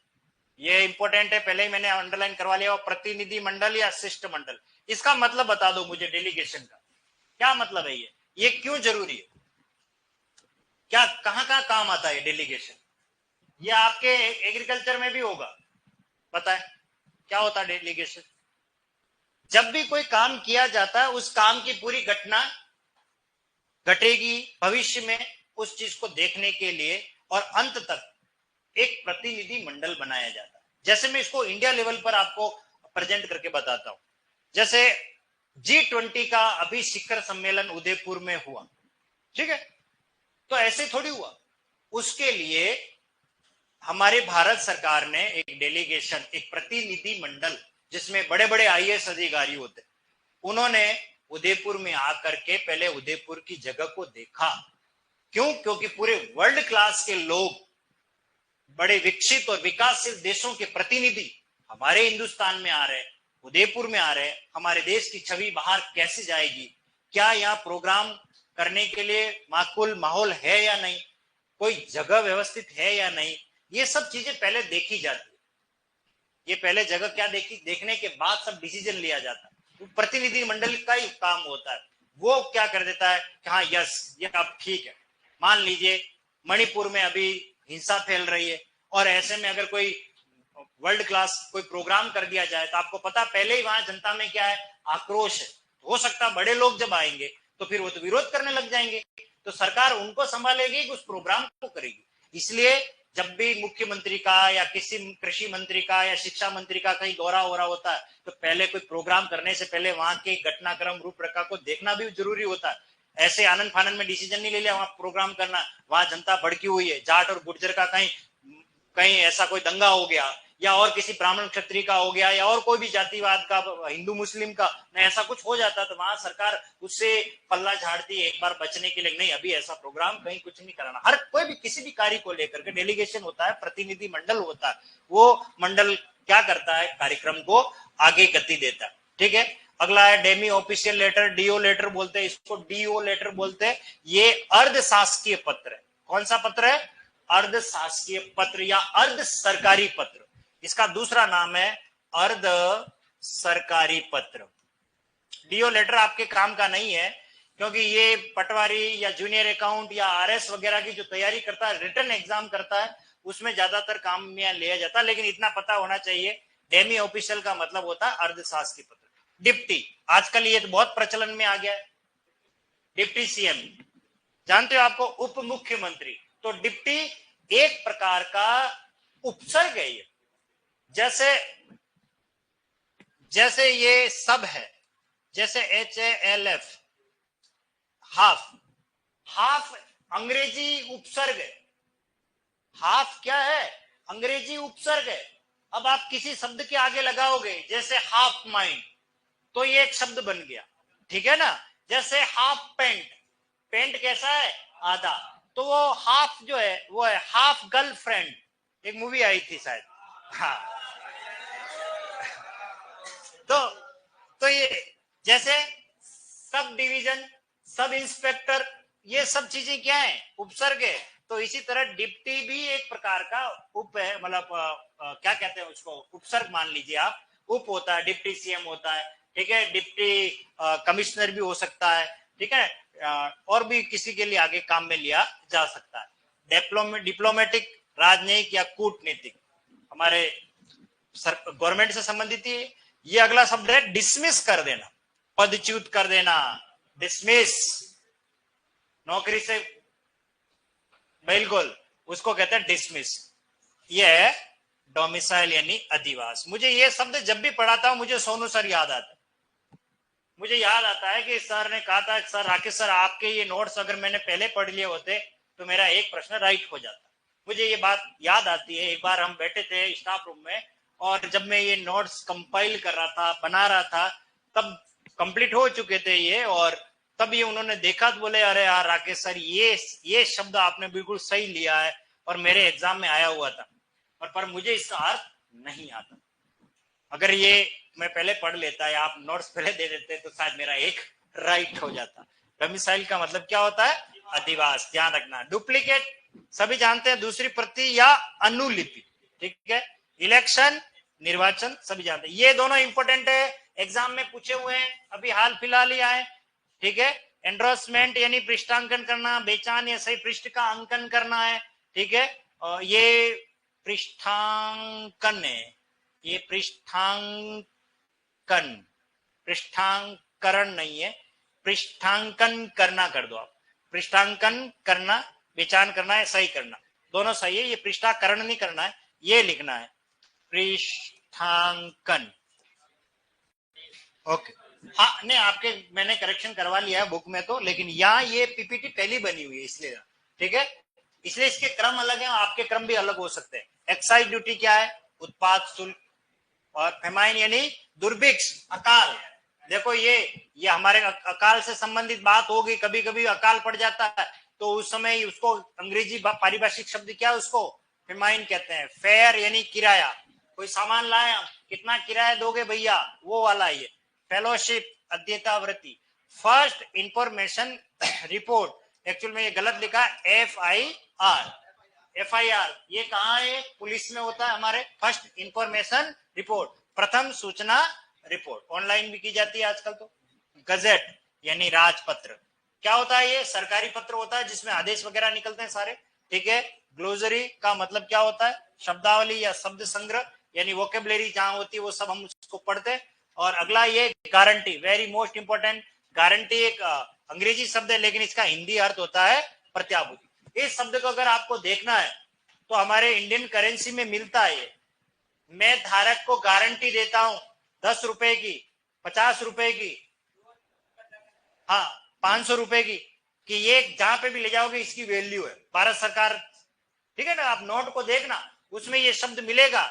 ये इंपॉर्टेंट है, पहले ही मैंने अंडरलाइन करवा लिया। प्रतिनिधि मंडल या शिष्टमंडल, इसका मतलब बता दो मुझे, डेलीगेशन का क्या मतलब है, ये क्यों जरूरी है, क्या कहां कहां काम आता है डेलीगेशन। ये आपके एग्रीकल्चर में भी होगा, बताएं क्या होता है डेलीगेशन। जब भी कोई काम किया जाता है, उस काम की पूरी घटना घटेगी भविष्य में, उस चीज को देखने के लिए, और अंत तक एक प्रतिनिधि मंडल बनाया जाता है। जैसे मैं इसको इंडिया लेवल पर आपको प्रेजेंट करके बताता हूं, जैसे G20 का अभी शिखर सम्मेलन उदयपुर में हुआ, ठीक है। तो ऐसे थोड़ी हुआ, उसके लिए हमारे भारत सरकार ने एक डेलीगेशन, एक प्रतिनिधि मंडल, जिसमें बड़े बड़े आईएएस अधिकारी होते, उन्होंने उदयपुर में आकर के पहले उदयपुर की जगह को देखा। क्यों? क्योंकि पूरे वर्ल्ड क्लास के लोग, बड़े विकसित और विकासशील देशों के प्रतिनिधि हमारे हिंदुस्तान में आ रहे हैं, उदयपुर में आ रहे हैं। हमारे देश की छवि बाहर कैसे जाएगी, क्या यहाँ प्रोग्राम करने के लिए माकूल माहौल है या नहीं, कोई जगह व्यवस्थित है या नहीं, ये सब चीजें पहले देखी जाती है। ये पहले जगह क्या देखने के बाद सब डिसीजन लिया जाता है। तो प्रतिनिधि मंडल का ही काम होता है, वो क्या कर देता है कि हाँ यस, ये अब ठीक है। मान लीजिए मणिपुर में अभी हिंसा फैल रही है, और ऐसे में अगर कोई वर्ल्ड क्लास कोई प्रोग्राम कर दिया जाए तो आपको पता पहले ही वहां जनता में क्या है, आक्रोश है। हो सकता है बड़े लोग जब आएंगे तो फिर वो तो विरोध करने लग जाएंगे, तो सरकार उनको संभालेगी कि उस प्रोग्राम को करेगी। इसलिए जब भी मुख्यमंत्री का या किसी कृषि मंत्री का या शिक्षा मंत्री का कहीं दौरा हो रहा होता है तो पहले कोई प्रोग्राम करने से पहले वहां के घटनाक्रम रूपरेखा को देखना भी जरूरी होता है। ऐसे आनंद फानंद में डिसीजन नहीं ले लिया वहां प्रोग्राम करना, वहां जनता भड़की हुई है, जाट और गुर्जर का कहीं कहीं ऐसा कोई दंगा हो गया, या और किसी ब्राह्मण क्षत्रिय का हो गया, या और कोई भी जातिवाद का, हिंदू मुस्लिम का, ऐसा कुछ हो जाता तो वहां सरकार उससे पल्ला झाड़ती है एक बार बचने के लिए। नहीं, अभी ऐसा प्रोग्राम कहीं कुछ नहीं कराना। हर कोई भी किसी भी कार्य को लेकर के डेलीगेशन होता है, प्रतिनिधि मंडल होता है, वो मंडल क्या करता है, कार्यक्रम को आगे गति देता है। ठीक है, अगला है demi official letter, DO letter बोलते हैं इसको, डीओ लेटर बोलते हैं। ये अर्ध शासकीय पत्र है। कौन सा पत्र है? अर्ध शासकीय पत्र या अर्ध सरकारी पत्र। इसका दूसरा नाम है अर्ध सरकारी पत्र। डीओ लेटर आपके काम का नहीं है, क्योंकि ये पटवारी या जूनियर अकाउंट या आरएस वगैरह की जो तैयारी करता है, रिटर्न एग्जाम करता है, उसमें ज्यादातर काम में लिया जाता है। लेकिन इतना पता होना चाहिए, डेमी ऑफिशियल का मतलब होता है अर्ध शासकीय पत्र। डिप्टी, आजकल ये तो बहुत प्रचलन में आ गया है, डिप्टी सीएम जानते हो आपको, उप मुख्यमंत्री। तो डिप्टी एक प्रकार का उपसर्ग है ये, जैसे जैसे ये सब है, जैसे HALF हाफ, हाफ अंग्रेजी उपसर्ग है। हाफ क्या है? अंग्रेजी उपसर्ग है। अब आप किसी शब्द के आगे लगाओगे, जैसे हाफ माइंड, तो ये एक शब्द बन गया, ठीक है ना। जैसे हाफ पेंट, पेंट कैसा है? आधा, तो वो हाफ जो है वो है हाफ गर्लफ्रेंड, एक मूवी आई थी शायद, हाँ। तो ये जैसे सब डिवीजन, सब इंस्पेक्टर, ये सब चीजें क्या है? उपसर्ग है। तो इसी तरह डिप्टी भी एक प्रकार का उप है, मतलब क्या कहते हैं उसको, उपसर्ग मान लीजिए आप। उप होता है, डिप्टी सीएम होता है, ठीक है, डिप्टी कमिश्नर भी हो सकता है, ठीक है, और भी किसी के लिए आगे काम में लिया जा सकता है। डिप्लोमेटिक, राजनयिक या कूटनीतिक, हमारे गवर्नमेंट से संबंधित ही। ये अगला शब्द है डिसमिस कर देना, पदच्युत कर देना, डिसमिस, नौकरी से, बिल्कुल, उसको कहते हैं डिसमिस। ये है डोमिसाइल यानी अधिवास। मुझे ये शब्द जब भी पढ़ाता हूं मुझे सोनू सर याद आता है। मुझे याद आता है कि सर ने कहा था, सर राकेश सर आपके ये नोट्स अगर मैंने पहले पढ़ लिए होते तो मेरा एक प्रश्न राइट हो जाता। मुझे ये बात याद आती है, एक बार हम बैठे थे स्टाफ रूम में, और जब मैं ये नोट्स कंपाइल कर रहा था, बना रहा था, तब कंप्लीट हो चुके थे ये, और तब ये उन्होंने देखा तो बोले, अरे यार राकेश सर ये शब्द आपने बिल्कुल सही लिया है और मेरे एग्जाम में आया हुआ था, और पर मुझे इसका अर्थ नहीं आता। अगर ये मैं पहले पढ़ लेता या आप नोट्स पहले दे देते तो शायद मेरा एक राइट हो जाता। डोमिसाइल का मतलब क्या होता है? अधिवास, ध्यान रखना। डुप्लीकेट सभी जानते हैं, दूसरी प्रति या अनुलिपि, ठीक है। इलेक्शन, निर्वाचन, सभी जानते हैं। ये दोनों इंपॉर्टेंट है, एग्जाम में पूछे हुए हैं, अभी हाल फिलहाल ही आए, ठीक है। एंडोर्समेंट यानी पृष्ठांकन करना, बेचान या सही पृष्ठ का अंकन करना है, ठीक है। और ये पृष्ठांकन है, ये पृष्ठांकन, पृष्ठांकरण नहीं है, पृष्ठांकन करना कर दो आप। पृष्ठांकन करना, विचार करना है, सही करना, दोनों सही है। ये पृष्ठाकरण नहीं करना है, ये लिखना है पृष्ठांकन। ओके, हाँ नहीं, आपके मैंने करेक्शन करवा लिया है बुक में तो, लेकिन यहाँ ये पीपीटी पहली बनी हुई है इसलिए, ठीक है, इसलिए इसके क्रम अलग है, आपके क्रम भी अलग हो सकते हैं। एक्साइज ड्यूटी क्या है? उत्पाद शुल्क। और फेमाइन यानी दुर्भिक्ष, अकाल। देखो ये हमारे अकाल से संबंधित बात होगी, कभी कभी अकाल पड़ जाता है तो उस समय उसको अंग्रेजी पारिभाषिक शब्द क्या है, उसको फेमाइन कहते हैं। फेयर यानी किराया, कोई सामान लाए, कितना किराया दोगे भैया, वो वाला ये। फेलोशिप, अध्येतावृत्ति। फर्स्ट इंफॉर्मेशन रिपोर्ट, एक्चुअल में ये गलत लिखा, FIR, ये कहाँ है? पुलिस में होता है हमारे। फर्स्ट इंफॉर्मेशन रिपोर्ट, प्रथम सूचना रिपोर्ट, ऑनलाइन भी की जाती है आजकल तो। गजेट यानी राजपत्र, क्या होता है? ये सरकारी पत्र होता है जिसमें आदेश वगैरह निकलते हैं सारे, ठीक है। ग्लोसरी का मतलब क्या होता है, शब्दावली या शब्द संग्रह, यानी वोकेबलरी जहां होती है वो सब हम उसको पढ़ते हैं। और अगला ये guarantee, very most important. Guarantee एक अंग्रेजी शब्द है, लेकिन इसका हिंदी अर्थ होता है प्रत्याभूति। इस शब्द को अगर आपको देखना है तो हमारे इंडियन करेंसी में मिलता है ये। मैं धारक को गारंटी देता हूं 10 रुपए की, 50 रुपए की, हाँ 500 रुपए की, कि ये जहां पे भी ले जाओगे इसकी वैल्यू है भारत सरकार, ठीक है ना। आप नोट को देखना, उसमें ये शब्द मिलेगा,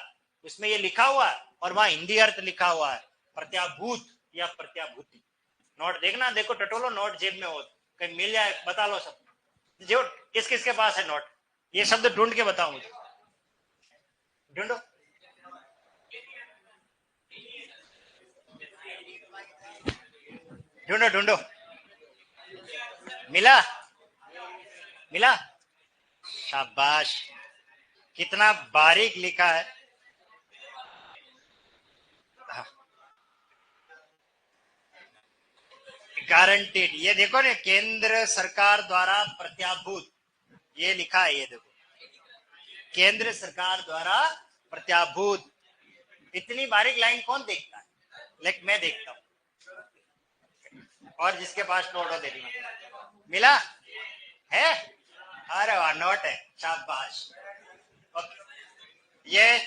उसमें ये लिखा हुआ है और वहां हिंदी अर्थ लिखा हुआ है प्रत्याभूत या प्रत्याभूति। नोट देखना, देखो टटोलो नोट जेब में हो कहीं मिल जाए, बता लो सब जो किस किस के पास है नोट, ये शब्द ढूंढ के बताओ मुझे, ढूंढो। ढूंढो ढूंढो, मिला, मिला, शाबाश, कितना बारीक लिखा है। गारंटीड, ये देखो ना, केंद्र सरकार द्वारा प्रत्याभूत, ये लिखा है, ये देखो केंद्र सरकार द्वारा प्रत्याभूत। इतनी बारीक लाइन कौन देखता है, लेकिन मैं देखता हूं। और जिसके पास नोट हो देखना, मिला है, अरे वाह नोट है, शाबाश। ये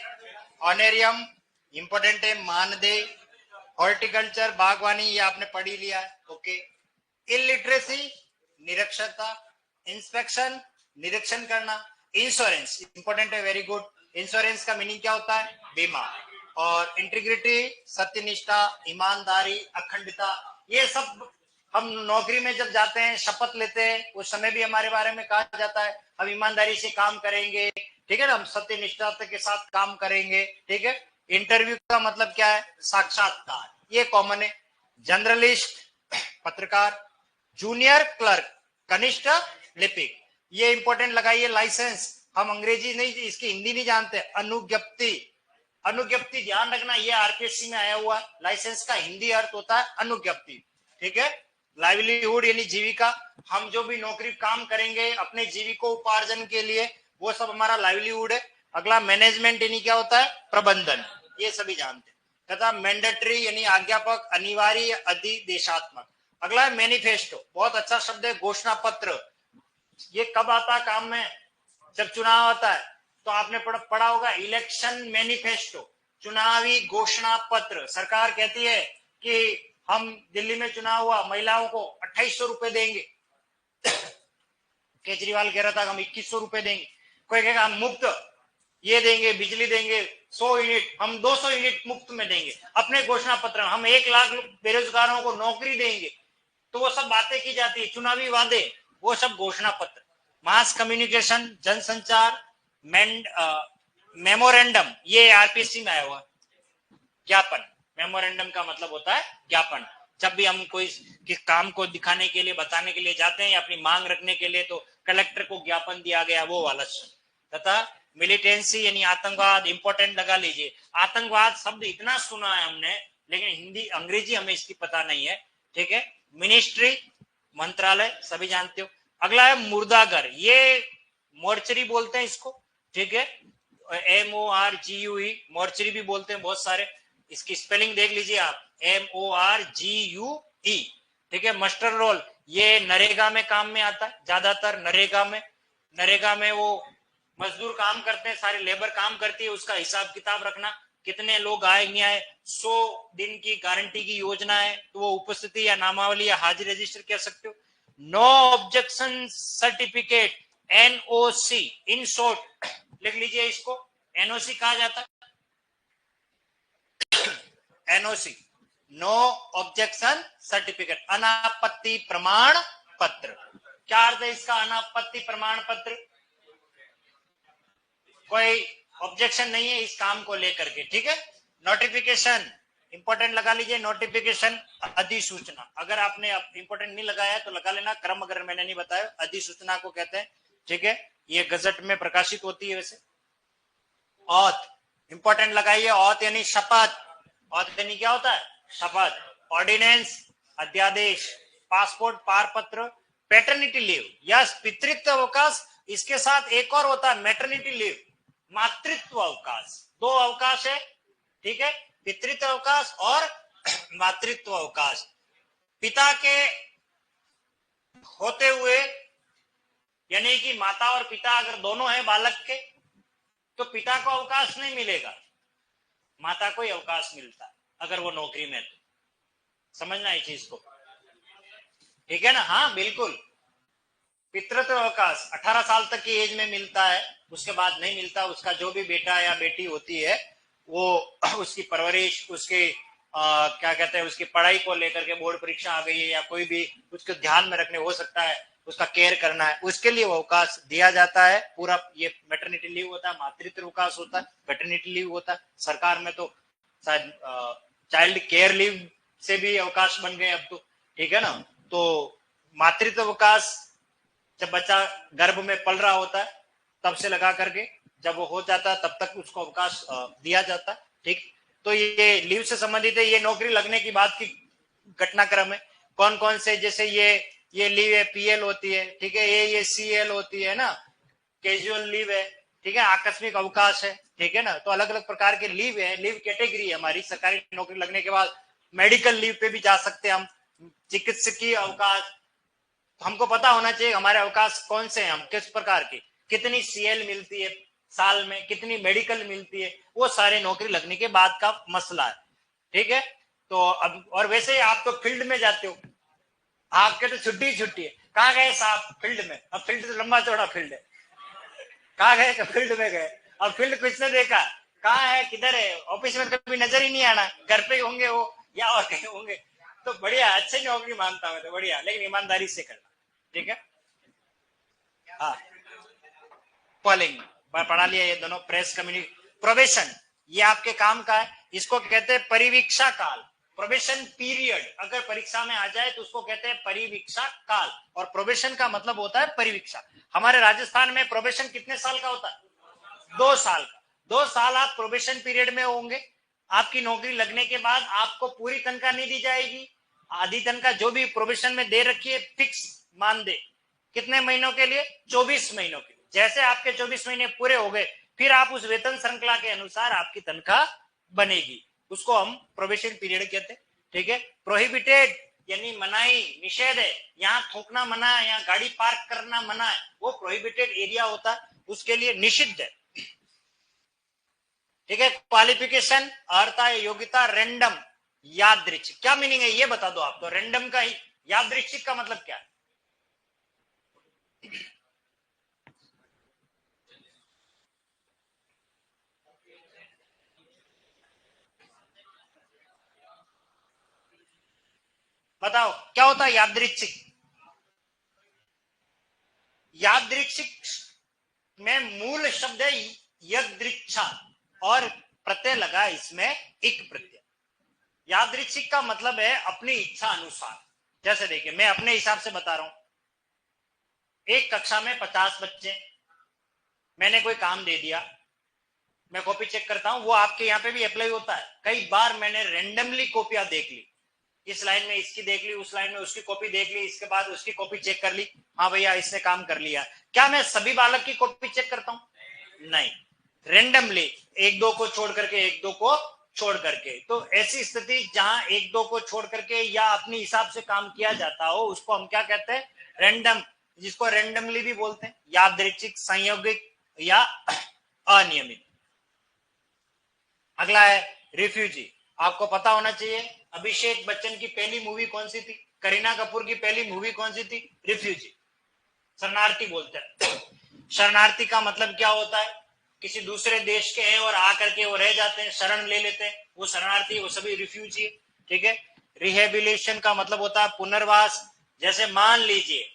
ऑनेरियम इंपोर्टेंट है, मानदेय, हॉर्टिकल्चर बागवानी ये आपने पढ़ी लिया है, ओके। इलिटरेसी निरक्षरता, इंस्पेक्शन निरीक्षण करना, इंश्योरेंस इंपोर्टेंट है, वेरी गुड। इंश्योरेंस का मीनिंग क्या होता है, बीमा। और इंटीग्रिटी सत्यनिष्ठा, ईमानदारी, अखंडता, ये सब हम नौकरी में जब जाते हैं शपथ लेते हैं उस समय भी हमारे बारे में कहा जाता है, हम ईमानदारी से काम करेंगे, ठीक है ना, हम सत्यनिष्ठा के साथ काम करेंगे, ठीक है। इंटरव्यू का मतलब क्या है, साक्षात्कार, ये कॉमन है। जर्नलिस्ट पत्रकार, जूनियर क्लर्क कनिष्ठ लिपिक, ये इंपॉर्टेंट लगाइए। लाइसेंस, हम अंग्रेजी नहीं, इसकी हिंदी नहीं जानते, अनुज्ञप्ति, अनुज्ञप्ति ध्यान रखना, ये आरपीएससी में आया हुआ। लाइसेंस का हिंदी अर्थ होता है अनुज्ञप्ति, ठीक है। लाइवलीहुड यानी जीविका, हम जो भी नौकरी काम करेंगे अपने जीविकोपार्जन के लिए, वो सब हमारा लाइवलीहुड है। अगला मैनेजमेंट यानी क्या होता है, प्रबंधन, ये सभी जानते हैं। तथा मैंडेटरी यानी आज्ञापक, अनिवार्य, अधिदेशात्मक। अगला है मैनिफेस्टो, बहुत अच्छा शब्द है, घोषणा पत्र। ये कब आता है काम में, जब चुनाव आता है, तो आपने पढ़ा होगा इलेक्शन मैनिफेस्टो, चुनावी घोषणा पत्र। सरकार कहती है कि हम दिल्ली में चुनाव हुआ, महिलाओं को 2800 रुपए देंगे, केजरीवाल कह रहा था हम 2100 रुपए देंगे, कोई कहेगा हम मुफ्त ये देंगे, बिजली देंगे 100 यूनिट, हम 200 यूनिट मुफ्त में देंगे। अपने घोषणा पत्र हम 1 लाख बेरोजगारों को नौकरी देंगे, तो वो सब बातें की जाती है, चुनावी वादे, वो सब घोषणा पत्र। मास कम्युनिकेशन, जनसंचार, मेमोरेंडम, ये आरपीएससी में आया हुआ। ज्ञापन, मेमोरेंडम का मतलब होता है ज्ञापन। जब भी हम कोई किस काम को दिखाने के लिए, बताने के लिए जाते हैं या अपनी मांग रखने के लिए, तो कलेक्टर को ज्ञापन दिया गया, वो वाला। तथा मिलिटेंसी यानी आतंकवाद, इंपॉर्टेंट लगा लीजिए। आतंकवाद शब्द इतना सुना है हमने, लेकिन हिंदी अंग्रेजी हमें इसकी पता नहीं है, ठीक है। मिनिस्ट्री मंत्रालय, सभी जानते हो। अगला है मुर्दाघर, ये मोर्चरी बोलते हैं इसको, ठीक है, MORGUE, मोर्चरी भी बोलते हैं बहुत सारे। इसकी स्पेलिंग देख लीजिए आप, MORGUE, ठीक है। मस्टर रोल, ये नरेगा में काम में आता है, ज्यादातर नरेगा में वो मजदूर काम करते हैं, सारी लेबर काम करती है, उसका हिसाब किताब रखना, कितने लोग आए नहीं आए, 100 दिन की गारंटी की योजना है, तो वो उपस्थिति या नामावली या हाजिर रजिस्टर कह सकते हो। No objection certificate, NOC, in short लिख लीजिए इसको, NOC कहा जाता है, NOC, नो ऑब्जेक्शन सर्टिफिकेट, अनापत्ति प्रमाण पत्र। क्या अर्थ है इसका, अनापत्ति प्रमाण पत्र, कोई ऑब्जेक्शन नहीं है इस काम को लेकर के, ठीक है। नोटिफिकेशन, इंपॉर्टेंट लगा लीजिए, नोटिफिकेशन, अधिसूचना, अगर आपने इंपॉर्टेंट नहीं लगाया तो लगा लेना, क्रम अगर मैंने नहीं बताया, अधिसूचना को कहते हैं, ठीक है। ये गजट में प्रकाशित होती है वैसे। औत, इंपॉर्टेंट लगाइए, औत यानी शपथ, औत यानी क्या होता है, शपथ। ऑर्डिनेंस, अध्यादेश। पासपोर्ट, पारपत्र, पैटर्निटी लीव, यस, पितृत्व अवकाश, इसके साथ एक और होता है मैटरनिटी लीव, मातृत्व अवकाश। दो अवकाश है, ठीक है, पितृत्व अवकाश और मातृत्व अवकाश। पिता के होते हुए, यानी कि माता और पिता अगर दोनों हैं बालक के, तो पिता को अवकाश नहीं मिलेगा, माता को ही अवकाश मिलता है अगर वो नौकरी में। तो समझना इस चीज को, ठीक है ना? हाँ बिल्कुल, पितृत्व अवकाश 18 साल तक की एज में मिलता है, उसके बाद नहीं मिलता। उसका जो भी बेटा या बेटी होती है वो उसकी परवरिश, उसके क्या कहते हैं, उसकी पढ़ाई को लेकर के बोर्ड परीक्षा आ गई है या कोई भी उसको ध्यान में रखने हो सकता है, उसका केयर करना है, उसके लिए वो अवकाश दिया जाता है पूरा। ये मैटरनिटी लीव होता है, मातृत्व अवकाश होता है, पैटर्निटी लीव होता है। सरकार में तो शायद चाइल्ड केयर लीव से भी अवकाश बन गए अब तो, ठीक है ना? तो मातृत्व अवकाश जब बच्चा गर्भ में पल रहा होता है तब से लगा करके जब वो हो जाता है तब तक उसको अवकाश दिया जाता है, ठीक। तो ये लीव से संबंधित है, ये नौकरी लगने की बात की घटनाक्रम है। कौन कौन से, जैसे ये लीव है, पीएल होती है, ठीक है, ये सीएल होती है ना, कैजुअल लीव है, ठीक है, आकस्मिक अवकाश है, ठीक है ना। तो अलग अलग प्रकार के लीव है, लीव कैटेगरी है हमारी। सरकारी नौकरी लगने के बाद मेडिकल लीव पे भी जा सकते हैं हम, चिकित्सकीय अवकाश। तो हमको पता होना चाहिए हमारे अवकाश कौन से हैं, हम किस प्रकार के, कितनी सीएल मिलती है साल में, कितनी मेडिकल मिलती है, वो सारे नौकरी लगने के बाद का मसला है, ठीक है। तो अब और वैसे ही आप तो फील्ड में जाते हो, आपके तो छुट्टी छुट्टी है, कहाँ गए साहब फील्ड में? अब फील्ड तो लंबा चौड़ा फील्ड है, कहाँ गए? फील्ड में गए। अब फील्ड किसने देखा, कहाँ है, किधर है? ऑफिस में कभी नजर ही नहीं आना, घर पे ही होंगे वो या और कहीं होंगे। तो बढ़िया, अच्छी नौकरी मानता हूँ तो बढ़िया, लेकिन ईमानदारी से करना, ठीक है। हाँ, कॉलिंग पढ़ा लिया ये दोनों, प्रेस कम्युनिटी, प्रोबेशन ये आपके काम का है, इसको कहते हैं परिवीक्षा काल, प्रोबेशन पीरियड। अगर परीक्षा में आ जाए तो उसको कहते हैं परिवीक्षा काल, और प्रोबेशन का मतलब होता है परिवीक्षा। हमारे राजस्थान में प्रोबेशन कितने साल का होता है? 2 साल का। 2 साल आप प्रोबेशन पीरियड में होंगे। आपकी नौकरी लगने के बाद आपको पूरी तनख्वाह नहीं दी जाएगी, आधी तनख्वाह जो भी प्रोबेशन में दे रखी है फिक्स मान दे। कितने महीनों के लिए? 24 महीनों के लिए। जैसे आपके 24 महीने पूरे हो गए, फिर आप उस वेतन श्रृंखला के अनुसार आपकी तनख्वाह बनेगी, उसको हम प्रोबेशन पीरियड कहते हैं, ठीक है। प्रोहिबिटेड यानी मनाही, निषेध है, यहाँ थूकना मना है, यहाँ गाड़ी पार्क करना मना है, वो प्रोहिबिटेड एरिया होता है, उसके लिए निषिद्ध है, ठीक है। क्वालिफिकेशन अर्थ है योग्यता, रेंडम यादृच्छिक, क्या मीनिंग है ये बता दो आप तो। रेंडम का ही यादृच्छिक का मतलब क्या है? बताओ क्या होता है यादृच्छिक? यादृच्छिक में मूल शब्द है यदृच्छा और प्रत्यय लगा इसमें एक प्रत्यय। यादृच्छिक का मतलब है अपनी इच्छा अनुसार। जैसे देखिए मैं अपने हिसाब से बता रहा हूं, एक कक्षा में 50 बच्चे, मैंने कोई काम दे दिया, मैं कॉपी चेक करता हूं, वो आपके यहाँ पे भी अप्लाई होता है। कई बार मैंने रेंडमली कॉपियां देख ली, इस लाइन में इसकी देख ली, उस लाइन में उसकी कॉपी देख ली, इसके बाद उसकी कॉपी चेक कर ली, हाँ भैया इसने काम कर लिया। क्या मैं सभी बालक की कॉपी चेक करता हूं? नहीं, रेंडमली, एक दो को छोड़ करके, एक दो को छोड़ करके। तो ऐसी स्थिति जहां एक दो को छोड़ करके या अपने हिसाब से काम किया जाता हो उसको हम क्या कहते हैं? रैंडम, जिसको रैंडमली भी बोलते हैं, यादृच्छिक, संयोगिक या अनियमित। अगला है रिफ्यूजी। आपको पता होना चाहिए अभिषेक बच्चन की पहली मूवी कौन सी थी, करीना कपूर की पहली मूवी कौन सी थी? रिफ्यूजी, शरणार्थी बोलते हैं। शरणार्थी का मतलब क्या होता है? किसी दूसरे देश के हैं और आकर के वो रह जाते हैं, शरण ले लेते हैं, वो शरणार्थी, वो सभी रिफ्यूजी, ठीक है। रिहेबिलिटेशन का मतलब होता है पुनर्वास। जैसे मान लीजिए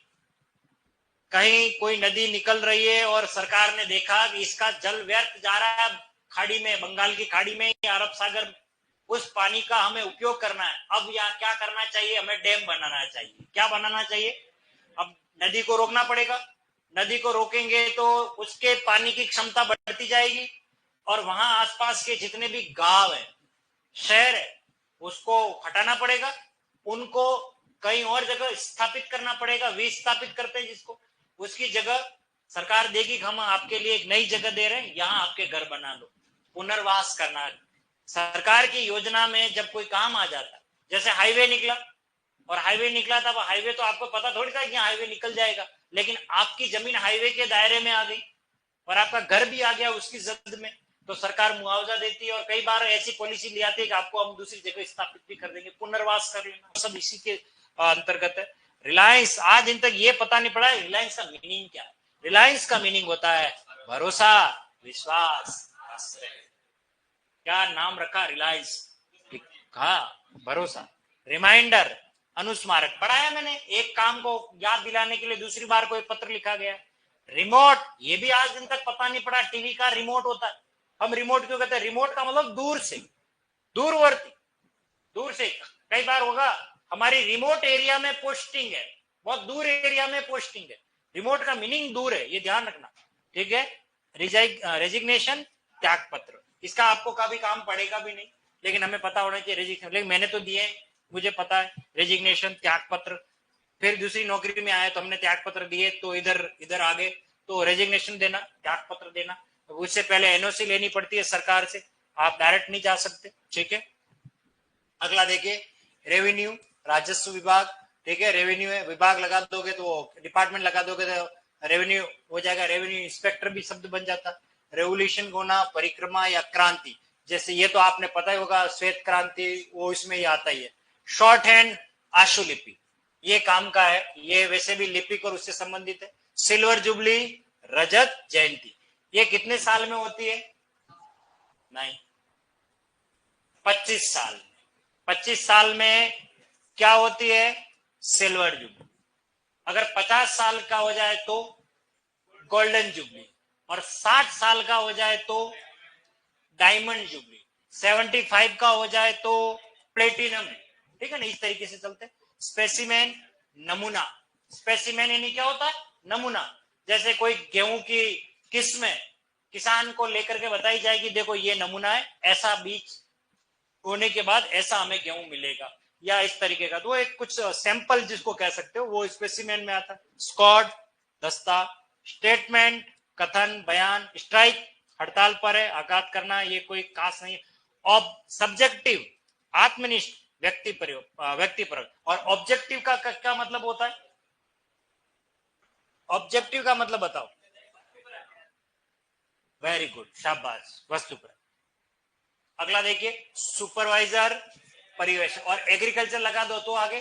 कहीं कोई नदी निकल रही है और सरकार ने देखा कि इसका जल व्यर्थ जा रहा है खाड़ी में, बंगाल की खाड़ी में या अरब सागर, उस पानी का हमें उपयोग करना है। अब यहाँ क्या करना चाहिए? हमें डैम बनाना चाहिए। क्या बनाना चाहिए? अब नदी को रोकना पड़ेगा, नदी को रोकेंगे तो उसके पानी की क्षमता बढ़ती जाएगी और वहां आसपास के जितने भी गांव है, शहर है, उसको हटाना पड़ेगा, उनको कहीं और जगह स्थापित करना पड़ेगा, विस्थापित करते हैं जिसको, उसकी जगह सरकार देगी कि हम आपके लिए एक नई जगह दे रहे हैं, यहाँ आपके घर बना लो, पुनर्वास करना। सरकार की योजना में जब कोई काम आ जाता, जैसे हाईवे निकला, और हाईवे निकला था, हाईवे तो आपको पता थोड़ी था कि हाईवे निकल जाएगा, लेकिन आपकी जमीन हाईवे के दायरे में आ गई और आपका घर भी आ गया उसकी जद में, तो सरकार मुआवजा देती है। और कई बार ऐसी पॉलिसी ले आती है कि आपको हम दूसरी जगह स्थापित भी कर देंगे, पुनर्वास कर लेना, सब इसी के अंतर्गत है। रिलायंस, आज इन तक ये पता नहीं पड़ा है रिलायंस का मीनिंग क्या है। रिलायंस का मीनिंग होता है भरोसा, विश्वास, आश्रय। क्या नाम रखा रिलायंस, भरोसा, रिमाइंडर, अनुस्मारक। पढ़ाया मैंने, एक काम को याद दिलाने के लिए दूसरी बार कोई पत्र लिखा गया। रिमोट, ये भी आज दिन तक पता नहीं पड़ा टीवी का रिमोट होता है। हम रिमोट क्यों कहते हैं? रिमोट का मतलब दूर से, दूरवर्ती, दूर से। कई बार होगा हमारी रिमोट एरिया में पोस्टिंग है, बहुत दूर एरिया में पोस्टिंग है, रिमोट का मीनिंग दूर है, ये ध्यान रखना, ठीक है। रेजिग्नेशन, त्याग पत्र, इसका आपको कभी काम पड़ेगा भी नहीं, लेकिन हमें पता होना चाहिए रेजिग्नेशन, लेकिन मैंने तो दिए, मुझे पता है रेजिग्नेशन, त्याग पत्र। फिर दूसरी नौकरी में आए तो हमने त्याग पत्र दिए, तो इधर आगे तो रेजिग्नेशन देना, त्याग पत्र देना। तो उससे पहले एनओसी लेनी पड़ती है सरकार से, आप डायरेक्ट नहीं जा सकते, ठीक है। अगला देखिए, रेवेन्यू, राजस्व विभाग, ठीक है। रेवेन्यू है, विभाग लगा दोगे तो डिपार्टमेंट लगा दोगे तो रेवेन्यू हो जाएगा, रेवेन्यू इंस्पेक्टर भी शब्द बन जाता। रेवोल्यूशन होना, परिक्रमा या क्रांति, जैसे ये तो आपने पता ही होगा, श्वेत क्रांति, वो इसमें ही आता ही है। शॉर्ट हैंड, आशुलिपि, ये काम का है, ये वैसे भी लिपिक और उससे संबंधित है। सिल्वर जुबली, रजत जयंती, ये कितने साल में होती है? नहीं, 25 साल। 25 साल में क्या होती है? Silver jubilee. अगर 50 साल का हो जाए तो गोल्डन जुबली, और 60 साल का हो जाए तो डायमंड जुबली, 75 का हो जाए तो प्लेटिनम, ठीक है ना, इस तरीके से चलते। स्पेसिमेन, नमूना, स्पेसिमेन यानी क्या होता है? नमूना। जैसे कोई गेहूं की किस्म है, किसान को लेकर के बताई जाएगी, देखो ये नमूना है, ऐसा बीज होने के बाद ऐसा हमें गेहूं मिलेगा, या इस तरीके का, तो एक कुछ सैंपल जिसको कह सकते हो, वो स्पेसिमेन में आता है। स्क्वाड, दस्ता, स्टेटमेंट, कथन, बयान, स्ट्राइक, हड़ताल पर है, आघात करना, ये कोई खास नहीं। अब सब्जेक्टिव, आत्मनिष्ठ, व्यक्तिपरक, और ऑब्जेक्टिव का क्या मतलब होता है? ऑब्जेक्टिव का मतलब बताओ। वेरी गुड, शाबाश, वस्तु पर। अगला देखिए, सुपरवाइजर, परिवेश, और एग्रीकल्चर लगा दो तो आगे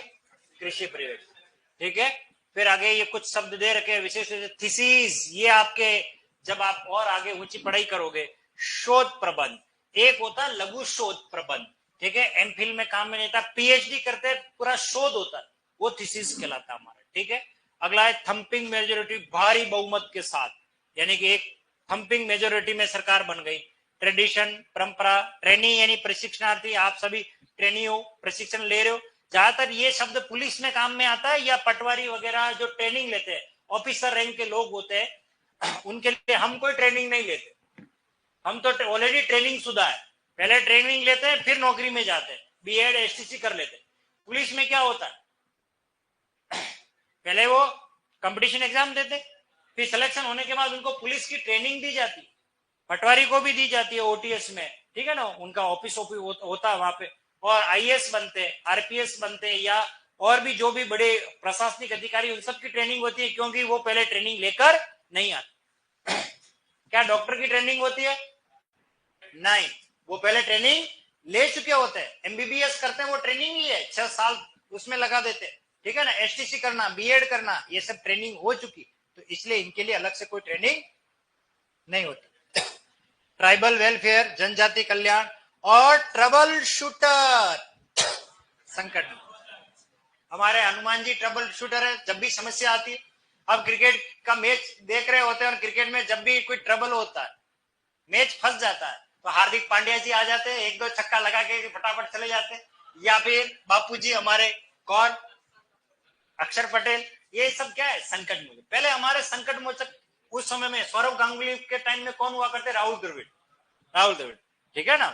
कृषि परिवेश, ठीक है। फिर आगे ये कुछ शब्द दे रखे हैं, विशेष थीसिस, ये आपके जब आप और आगे ऊंची पढ़ाई करोगे, शोध प्रबंध, एक होता है लघु शोध प्रबंध, ठीक है, एमफिल में काम में नहीं था, पीएचडी करते पूरा शोध होता है, वो थीसिस कहलाता हमारा, ठीक है। अगला है थम्पिंग मेजोरिटी, भारी बहुमत के साथ, यानी कि एक थम्पिंग मेजोरिटी में सरकार बन गई। ट्रेडिशन, परंपरा, ट्रेनी यानी प्रशिक्षणार्थी, आप सभी ट्रेनी हो, प्रशिक्षण ले रहे हो। ज्यादातर ये शब्द पुलिस में काम में आता है, या पटवारी वगैरह जो ट्रेनिंग लेते हैं, ऑफिसर रैंक के लोग होते हैं, उनके लिए हम कोई ट्रेनिंग नहीं लेते, हम तो ऑलरेडी ट्रेनिंग शुदा है, पहले ट्रेनिंग लेते हैं फिर नौकरी में जाते हैं, बीएड एसटीसी कर लेते हैं। पुलिस में क्या होता है? पहले वो कंपटीशन एग्जाम देते, फिर सिलेक्शन होने के बाद उनको पुलिस की ट्रेनिंग दी जाती, पटवारी को भी दी जाती है ओटीएस में, ठीक है ना, उनका ऑफिस होता है वहां पे, और आईएएस बनते हैं, आरपीएस बनते हैं, या और भी जो भी बड़े प्रशासनिक अधिकारी, उन सब की ट्रेनिंग होती है, क्योंकि वो पहले ट्रेनिंग लेकर नहीं आते। क्या डॉक्टर की ट्रेनिंग होती है? नहीं, वो पहले ट्रेनिंग ले चुके होते हैं, एमबीबीएस करते हैं, वो ट्रेनिंग ही है, 6 साल उसमें लगा देते हैं, ठीक है ना। एसटीसी करना, बीएड करना, ये सब ट्रेनिंग हो चुकी, तो इसलिए इनके लिए अलग से कोई ट्रेनिंग नहीं होती। ट्राइबल वेलफेयर, जनजाति कल्याण, और ट्रबल शूटर, संकट में। हमारे हनुमान जी ट्रबल शूटर है, जब भी समस्या आती है, अब क्रिकेट का मैच देख रहे होते हैं, और क्रिकेट में जब भी कोई ट्रबल होता है, मैच फंस जाता है, तो हार्दिक पांड्या जी आ जाते हैं, एक दो छक्का लगा के फटाफट चले जाते हैं, या फिर बापूजी हमारे कौन, अक्षर पटेल, ये सब क्या है? संकट मोचक। पहले हमारे संकट मोचक उस समय में सौरव गांगुली के टाइम में कौन हुआ करते? राहुल द्रविड़, राहुल द्रविड़, ठीक है ना।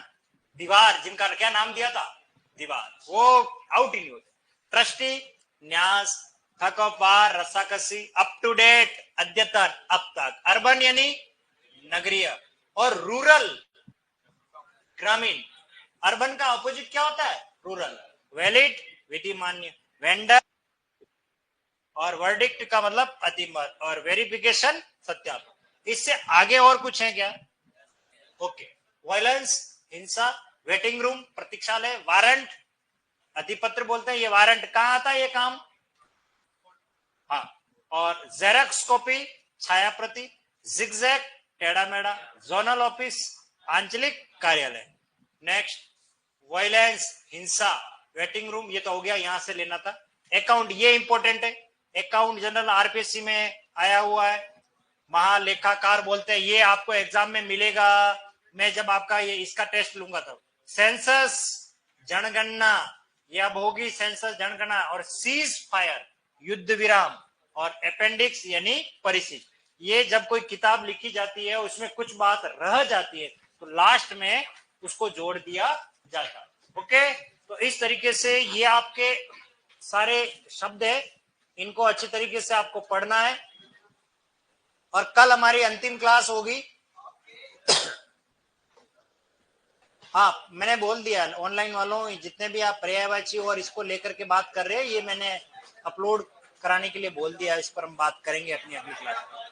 दीवार, जिनका क्या नाम दिया था? दीवार, वो आउट ही नहीं होते। ट्रस्टी, न्यास, थकपार रसाकसी, अप टू डेट, अद्यतन, अब तक। अर्बन यानी नगरीय, और रूरल ग्रामीण। अर्बन का ऑपोजिट क्या होता है? रूरल। वैलिड विधि मान्य, वेंडर, और वर्डिक्ट का मतलब अतिमत, और वेरिफिकेशन सत्यापन। इससे आगे और कुछ है क्या? ओके। वायलेंस हिंसा, वेटिंग रूम प्रतीक्षालय, वारंट अधिपत्र बोलते हैं, ये वारंट कहाँ आता है ये काम? हाँ। और जेरॉक्स कॉपी छाया प्रति, जिगजैग टेढ़ा मेढ़ा, जोनल ऑफिस आंचलिक कार्यालय। नेक्स्ट, वायलेंस हिंसा, वेटिंग रूम, ये तो हो गया, यहां से लेना था। अकाउंट, ये इंपॉर्टेंट है, अकाउंट जनरल आरपीएससी में आया हुआ है, महालेखाकार बोलते हैं, ये आपको एग्जाम में मिलेगा, मैं जब आपका ये इसका टेस्ट लूंगा तब। सेंसस जनगणना, ये अब होगी सेंसस जनगणना। और सीज फायर युद्ध विराम, और अपेंडिक्स यानी परिशिष्ट। ये जब कोई किताब लिखी जाती है उसमें कुछ बात रह जाती है तो लास्ट में उसको जोड़ दिया जाता है। ओके, तो इस तरीके से ये आपके सारे शब्द है, इनको अच्छी तरीके से आपको पढ़ना है। और कल हमारी अंतिम क्लास होगी। हाँ, मैंने बोल दिया ऑनलाइन वालों, जितने भी आप पर्यायवाची और इसको लेकर के बात कर रहे हैं, ये मैंने अपलोड कराने के लिए बोल दिया, इस पर हम बात करेंगे अपनी अगली क्लास में।